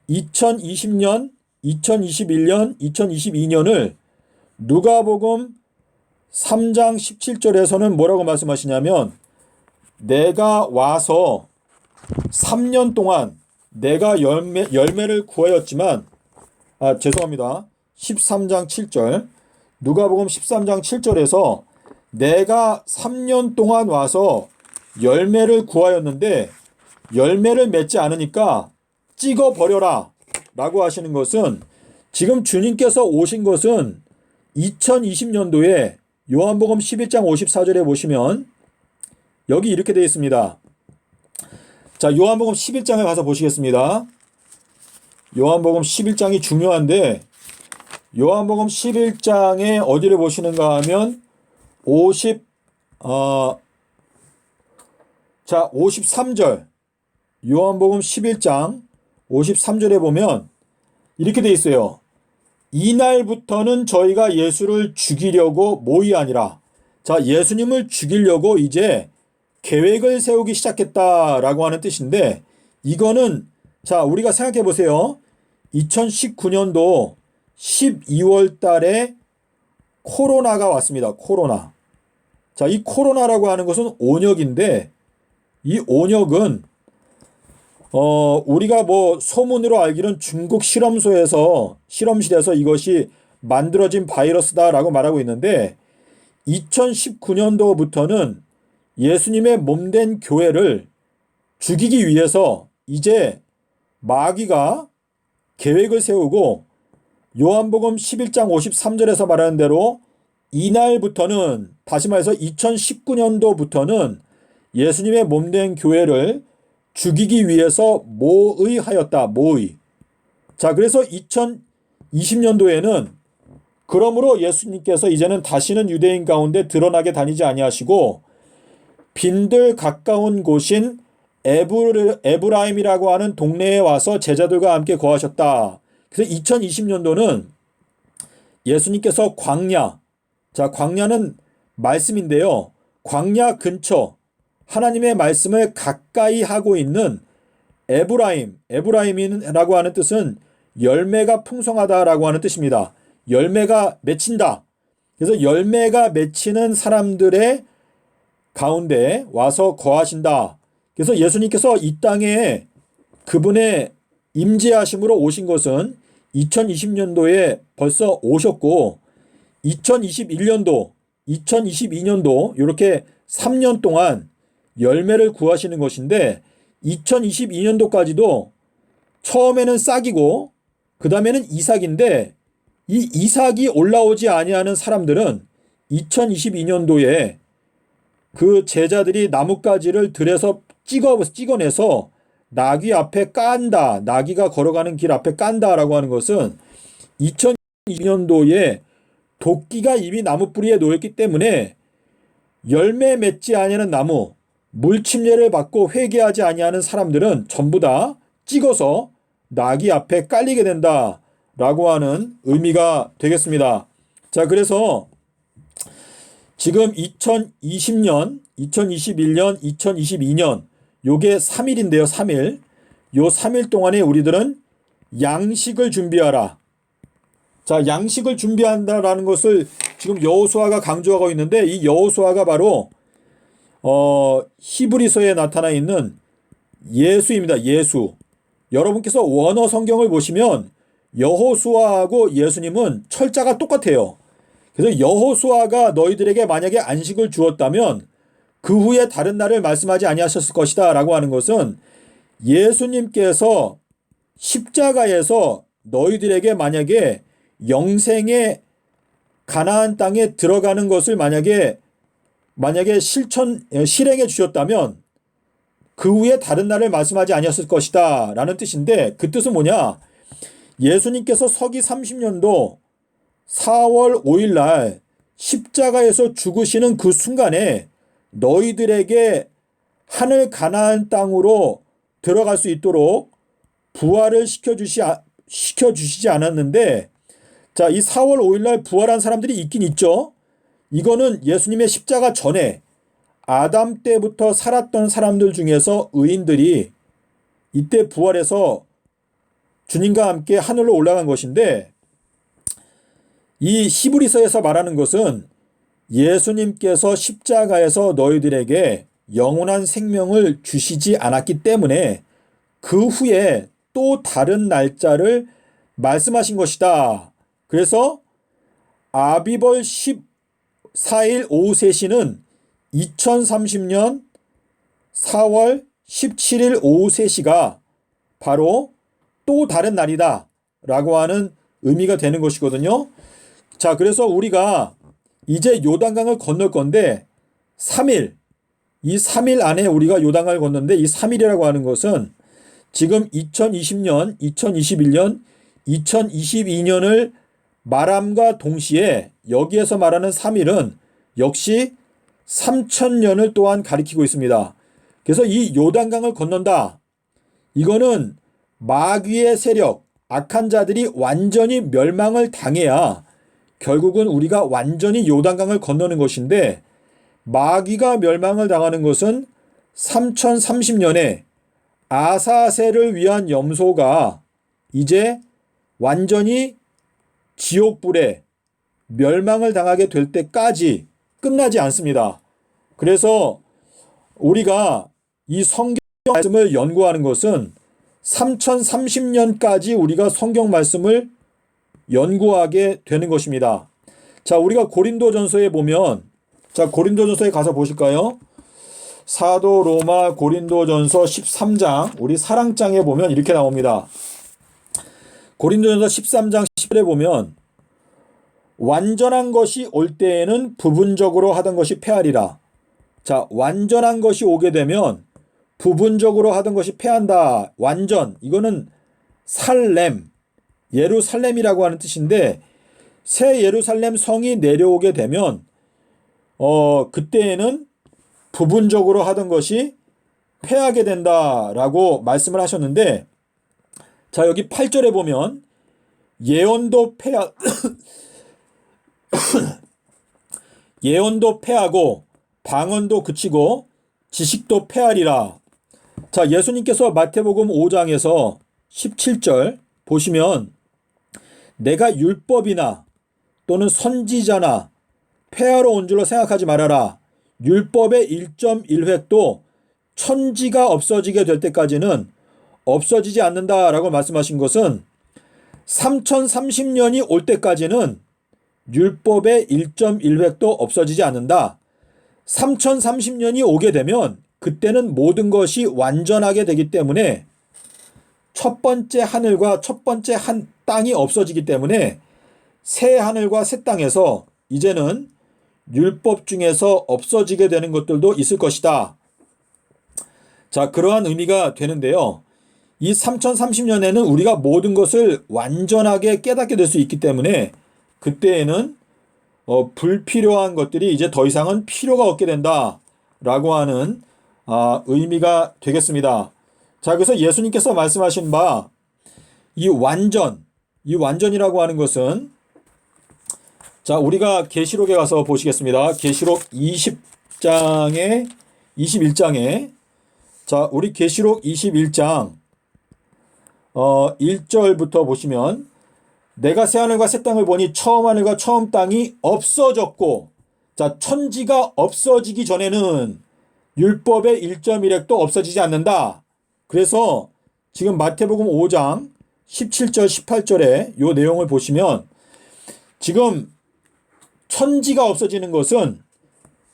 2020년, 2021년, 2022년을 누가복음 3장 17절에서는 뭐라고 말씀하시냐면, 내가 와서 3년 동안 내가 열매를 구하였지만, 죄송합니다. 13장 7절. 누가복음 13장 7절에서 내가 3년 동안 와서 열매를 구하였는데 열매를 맺지 않으니까 찍어 버려라 라고 하시는 것은, 지금 주님께서 오신 것은 2020년도에 요한복음 11장 54절에 보시면 여기 이렇게 되어 있습니다. 자, 요한복음 11장에 가서 보시겠습니다. 요한복음 11장이 중요한데, 요한복음 11장에 어디를 보시는가 하면 53절, 요한복음 11장 53절에 보면 이렇게 되어 있어요. 이날부터는 저희가 예수를 죽이려고 모의하니라. 자, 예수님을 죽이려고 이제 계획을 세우기 시작했다라고 하는 뜻인데, 이거는 자, 우리가 생각해 보세요. 2019년도 12월 달에 코로나가 왔습니다. 코로나. 자, 이 코로나라고 하는 것은 온역인데, 이 온역은 우리가 뭐 소문으로 알기로는 중국 실험실에서 이것이 만들어진 바이러스다라고 말하고 있는데, 2019년도부터는 예수님의 몸된 교회를 죽이기 위해서 이제 마귀가 계획을 세우고, 요한복음 11장 53절에서 말하는 대로 이날부터는, 다시 말해서 2019년도부터는 예수님의 몸된 교회를 죽이기 위해서 모의하였다. 모의. 자, 그래서 2020년도에는 그러므로 예수님께서 이제는 다시는 유대인 가운데 드러나게 다니지 아니하시고 빈들 가까운 곳인 에브라임이라고 하는 동네에 와서 제자들과 함께 거하셨다. 그래서 2020년도는 예수님께서 광야, 자, 광야는 말씀인데요. 광야 근처 하나님의 말씀을 가까이 하고 있는 에브라임이라고 하는 뜻은 열매가 풍성하다라고 하는 뜻입니다. 열매가 맺힌다. 그래서 열매가 맺히는 사람들의 가운데 와서 거하신다. 그래서 예수님께서 이 땅에 그분의 임재하심으로 오신 것은 2020년도에 벌써 오셨고, 2021년도, 2022년도 이렇게 3년 동안 열매를 구하시는 것인데, 2022년도까지도 처음에는 싹이고 그 다음에는 이삭인데, 이 이삭이 올라오지 아니하는 사람들은 2022년도에 그 제자들이 나뭇가지를 들에서 찍어내서 나귀 앞에 깐다, 나귀가 걸어가는 길 앞에 깐다라고 하는 것은 2022년도에 도끼가 이미 나무 뿌리에 놓였기 때문에 열매 맺지 아니하는 나무, 물침례를 받고 회개하지 아니하는 사람들은 전부 다 찍어서 나귀 앞에 깔리게 된다라고 하는 의미가 되겠습니다. 자, 그래서 지금 2020년, 2021년, 2022년 요게 3일인데요. 3일. 요 3일 동안에 우리들은 양식을 준비하라. 자, 양식을 준비한다라는 것을 지금 여호수아가 강조하고 있는데, 이 여호수아가 바로 히브리서에 나타나 있는 예수입니다. 예수. 여러분께서 원어 성경을 보시면 여호수아하고 예수님은 철자가 똑같아요. 그래서 여호수아가 너희들에게 만약에 안식을 주었다면 그 후에 다른 날을 말씀하지 아니하셨을 것이다 라고 하는 것은, 예수님께서 십자가에서 너희들에게 만약에 영생의 가나안 땅에 들어가는 것을 만약에 실행해 주셨다면 그 후에 다른 날을 말씀하지 아니하셨을 것이다 라는 뜻인데, 그 뜻은 뭐냐? 예수님께서 서기 30년도 4월 5일 날 십자가에서 죽으시는 그 순간에 너희들에게 하늘 가나안 땅으로 들어갈 수 있도록 부활을 시켜주시지 않았는데, 자, 이 4월 5일 날 부활한 사람들이 있긴 있죠. 이거는 예수님의 십자가 전에 아담 때부터 살았던 사람들 중에서 의인들이 이때 부활해서 주님과 함께 하늘로 올라간 것인데, 이 히브리서에서 말하는 것은 예수님께서 십자가에서 너희들에게 영원한 생명을 주시지 않았기 때문에 그 후에 또 다른 날짜를 말씀하신 것이다. 그래서 아비벌 14일 오후 3시는 2030년 4월 17일 오후 3시가 바로 또 다른 날이다 라고 하는 의미가 되는 것이거든요. 자, 그래서 우리가 이제 요단강을 건널 건데 3일, 이 3일 안에 우리가 요단강을 건너는데 이 3일이라고 하는 것은 지금 2020년, 2021년, 2022년을 말함과 동시에 여기에서 말하는 3일은 역시 3000년을 또한 가리키고 있습니다. 그래서 이 요단강을 건넌다. 이거는 마귀의 세력, 악한 자들이 완전히 멸망을 당해야 결국은 우리가 완전히 요단강을 건너는 것인데, 마귀가 멸망을 당하는 것은 3030년에 아사셀을 위한 염소가 이제 완전히 지옥불에 멸망을 당하게 될 때까지 끝나지 않습니다. 그래서 우리가 이 성경 말씀을 연구하는 것은 3030년까지 우리가 성경 말씀을 연구하게 되는 것입니다. 자, 우리가 고린도전서에 보면, 자, 고린도전서에 가서 보실까요? 사도 로마 고린도전서 13장, 우리 사랑장에 보면 이렇게 나옵니다. 고린도전서 13장 10절에 보면 완전한 것이 올 때에는 부분적으로 하던 것이 패하리라. 자, 완전한 것이 오게 되면 부분적으로 하던 것이 패한다. 완전, 이거는 살렘, 예루살렘이라고 하는 뜻인데, 새 예루살렘 성이 내려오게 되면 그때에는 부분적으로 하던 것이 패하게 된다라고 말씀을 하셨는데, 자, 여기 8절에 보면 예언도 예언도 패하고 방언도 그치고 지식도 패하리라. 자, 예수님께서 마태복음 5장에서 17절 보시면 내가 율법이나 또는 선지자나 폐하러 온 줄로 생각하지 말아라. 율법의 1.1획도 천지가 없어지게 될 때까지는 없어지지 않는다라고 말씀하신 것은 3030년이 올 때까지는 율법의 1.1획도 없어지지 않는다. 3030년이 오게 되면 그때는 모든 것이 완전하게 되기 때문에 첫 번째 하늘과 첫 번째 땅이 없어지기 때문에 새 하늘과 새 땅에서 이제는 율법 중에서 없어지게 되는 것들도 있을 것이다. 자, 그러한 의미가 되는데요. 이 3030년에는 우리가 모든 것을 완전하게 깨닫게 될 수 있기 때문에 그때에는 불필요한 것들이 이제 더 이상은 필요가 없게 된다라고 하는 의미가 되겠습니다. 자, 그래서 예수님께서 말씀하신 바 이 완전이라고 하는 것은, 자, 우리가 계시록에 가서 보시겠습니다. 계시록 21장에 자, 우리 계시록 21장 1절부터 보시면 내가 새 하늘과 새 땅을 보니 처음 하늘과 처음 땅이 없어졌고, 자, 천지가 없어지기 전에는 율법의 1.1획도 없어지지 않는다. 그래서 지금 마태복음 5장 17절 18절에 이 내용을 보시면 지금 천지가 없어지는 것은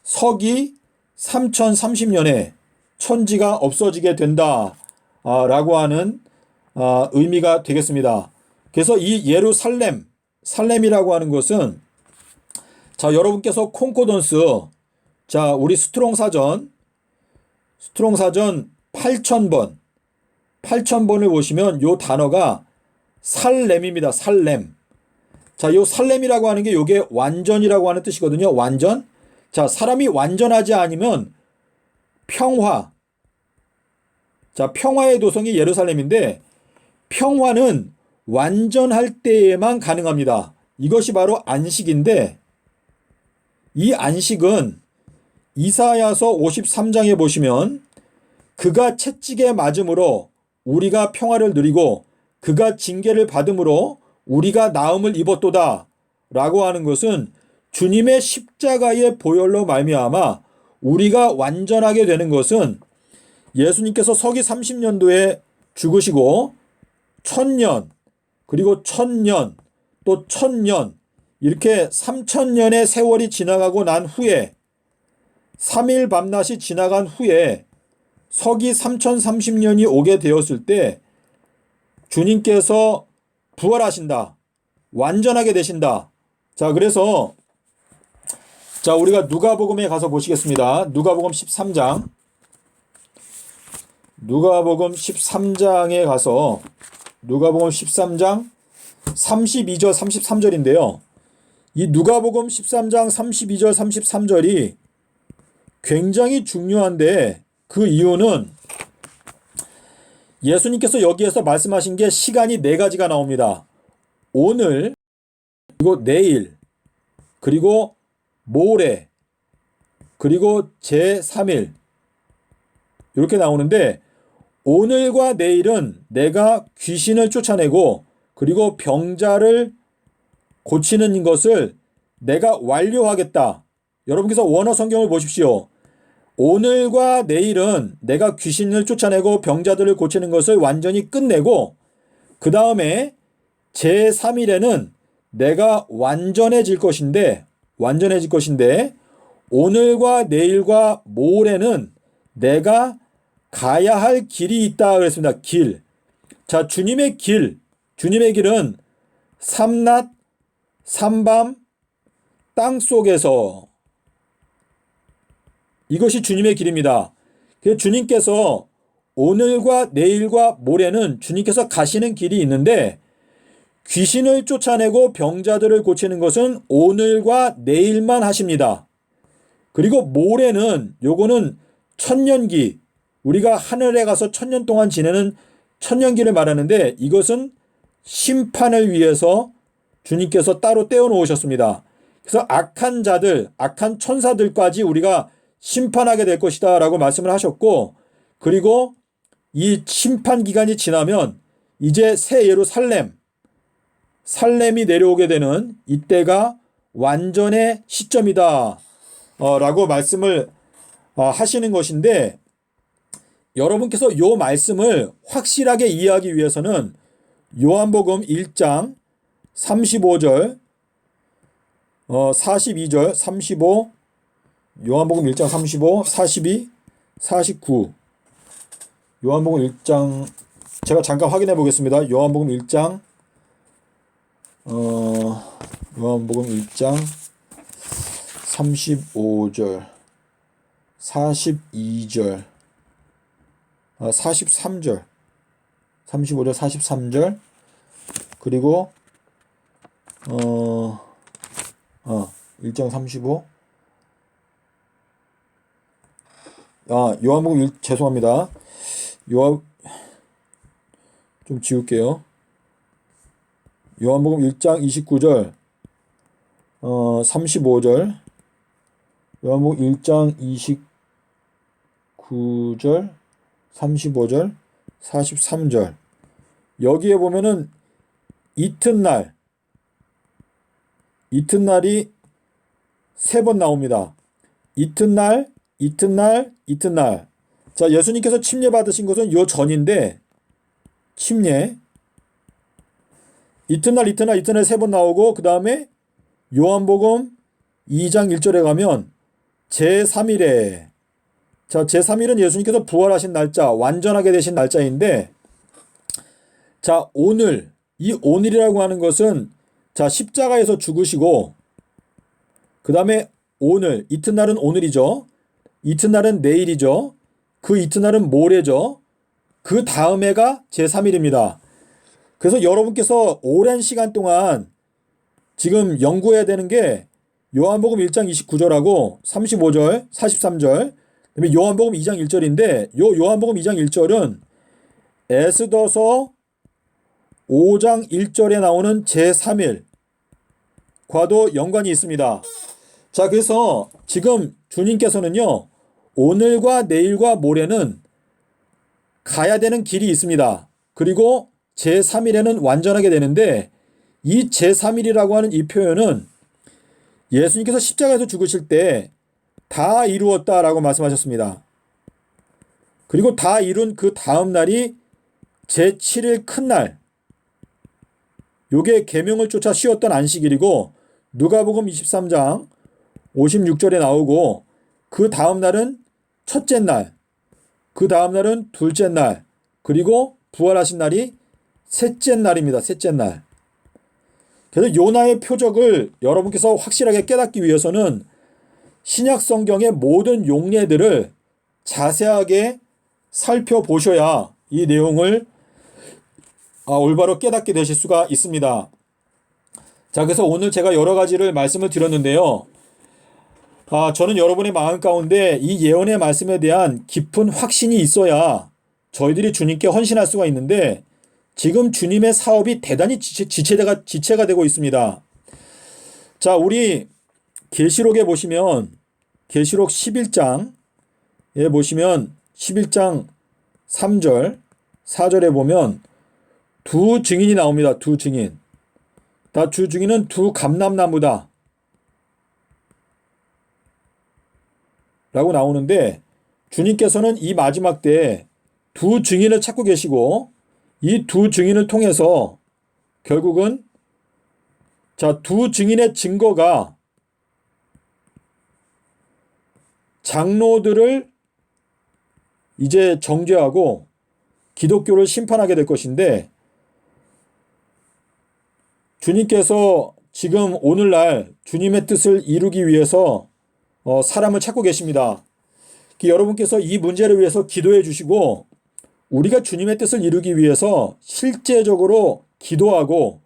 서기 3030년에 천지가 없어지게 된다 라고 하는 의미가 되겠습니다. 그래서 이 살렘이라고 하는 것은, 자, 여러분께서 콩코던스, 자, 우리 스트롱 사전 8000번을 보시면 요 단어가 살렘입니다. 살렘. 자, 요 살렘이라고 하는 게 요게 완전이라고 하는 뜻이거든요. 완전. 자, 사람이 완전하지 않으면 평화. 자, 평화의 도성이 예루살렘인데 평화는 완전할 때에만 가능합니다. 이것이 바로 안식인데, 이 안식은 이사야서 53장에 보시면 그가 채찍에 맞음으로 우리가 평화를 누리고 그가 징계를 받음으로 우리가 나음을 입었도다 라고 하는 것은 주님의 십자가의 보혈로 말미암아 우리가 완전하게 되는 것은 예수님께서 서기 30년도에 죽으시고 1000년, 그리고 1000년, 또 1000년, 이렇게 3000년의 세월이 지나가고 난 후에 3일 밤낮이 지나간 후에 서기 3030년이 오게 되었을 때 주님께서 부활하신다. 완전하게 되신다. 자, 그래서 자, 우리가 누가복음에 가서 보시겠습니다. 누가복음 13장. 누가복음 13장에 가서 누가복음 13장 32절 33절인데요. 이 누가복음 13장 32절 33절이 굉장히 중요한데 그 이유는 예수님께서 여기에서 말씀하신 게 시간이 네 가지가 나옵니다. 오늘, 그리고 내일, 그리고 모레, 그리고 제3일 이렇게 나오는데 오늘과 내일은 내가 귀신을 쫓아내고 그리고 병자를 고치는 것을 내가 완료하겠다. 여러분께서 원어 성경을 보십시오. 오늘과 내일은 내가 귀신을 쫓아내고 병자들을 고치는 것을 완전히 끝내고 그 다음에 제3일에는 내가 완전해질 것인데 오늘과 내일과 모레는 내가 가야 할 길이 있다 그랬습니다. 길. 자, 주님의 길은 삼낮 삼밤 땅 속에서 이것이 주님의 길입니다. 그래서 주님께서 오늘과 내일과 모레는 주님께서 가시는 길이 있는데 귀신을 쫓아내고 병자들을 고치는 것은 오늘과 내일만 하십니다. 그리고 모레는 요거는 천년기, 우리가 하늘에 가서 1000년 동안 지내는 천년기를 말하는데 이것은 심판을 위해서 주님께서 따로 떼어 놓으셨습니다. 그래서 악한 자들, 악한 천사들까지 우리가 심판하게 될 것이다 라고 말씀을 하셨고, 그리고 이 심판 기간이 지나면 이제 새 예루살렘이 내려오게 되는 이때가 완전의 시점이다 라고 말씀을 하시는 것인데, 여러분께서 이 말씀을 확실하게 이해하기 위해서는 요한복음 1장 35절 42절 35 요한복음 1장 35 42 49 요한복음 1장 제가 잠깐 확인해 보겠습니다. 요한복음 1장 요한복음 1장 35절 42절 43절 35절 43절 그리고 1장 35 요한복음 1 죄송합니다. 좀 지울게요. 요한복음 1장 29절 35절 요한복음 1장 29절 35절 43절 여기에 보면은 이튿날이 3번 나옵니다. 이튿날. 자, 예수님께서 침례 받으신 것은 요 전인데 침례 이튿날 3번 나오고 그 다음에 요한복음 2장 1절에 가면 제3일에 자, 제3일은 예수님께서 부활하신 날짜, 완전하게 되신 날짜인데 자, 오늘 이 오늘이라고 하는 것은 자, 십자가에서 죽으시고 그 다음에 오늘 이튿날은 오늘이죠. 이튿날은 내일이죠. 그 이튿날은 모레죠. 그 다음 해가 제3일입니다. 그래서 여러분께서 오랜 시간 동안 지금 연구해야 되는 게 요한복음 1장 29절하고 35절, 43절, 그다음에 요한복음 2장 1절인데 요한복음 2장 1절은 에스더서 5장 1절에 나오는 제3일과도 연관이 있습니다. 자, 그래서 지금 주님께서는요, 오늘과 내일과 모레는 가야 되는 길이 있습니다. 그리고 제3일에는 완전하게 되는데 이 제3일이라고 하는 이 표현은 예수님께서 십자가에서 죽으실 때 다 이루었다라고 말씀하셨습니다. 그리고 다 이룬 그 다음 날이 제7일 큰 날, 요게 계명을 쫓아 쉬었던 안식일이고 누가복음 23장 56절에 나오고 그 다음 날은 첫째 날, 그 다음 날은 둘째 날, 그리고 부활하신 날이 셋째 날입니다. 셋째 날. 그래서 요나의 표적을 여러분께서 확실하게 깨닫기 위해서는 신약 성경의 모든 용례들을 자세하게 살펴보셔야 이 내용을 올바로 깨닫게 되실 수가 있습니다. 자, 그래서 오늘 제가 여러 가지를 말씀을 드렸는데요. 저는 여러분의 마음 가운데 이 예언의 말씀에 대한 깊은 확신이 있어야 저희들이 주님께 헌신할 수가 있는데 지금 주님의 사업이 대단히 지체가 되고 있습니다. 자, 우리 계시록에 보시면 계시록 11장에 보시면 11장 3절 4절에 보면 두 증인이 나옵니다. 두 증인. 두 증인은 두 감람나무다 라고 나오는데 주님께서는 이 마지막 때에 두 증인을 찾고 계시고 이 두 증인을 통해서 결국은 두 증인의 증거가 장로들을 이제 정죄하고 기독교를 심판하게 될 것인데 주님께서 지금 오늘날 주님의 뜻을 이루기 위해서 사람을 찾고 계십니다. 여러분께서 이 문제를 위해서 기도해 주시고 우리가 주님의 뜻을 이루기 위해서 실제적으로 기도하고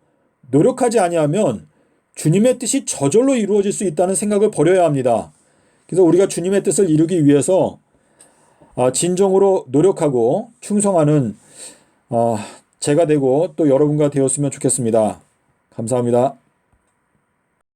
노력하지 아니하면 주님의 뜻이 저절로 이루어질 수 있다는 생각을 버려야 합니다. 그래서 우리가 주님의 뜻을 이루기 위해서 진정으로 노력하고 충성하는 제가 되고 또 여러분과 되었으면 좋겠습니다. 감사합니다.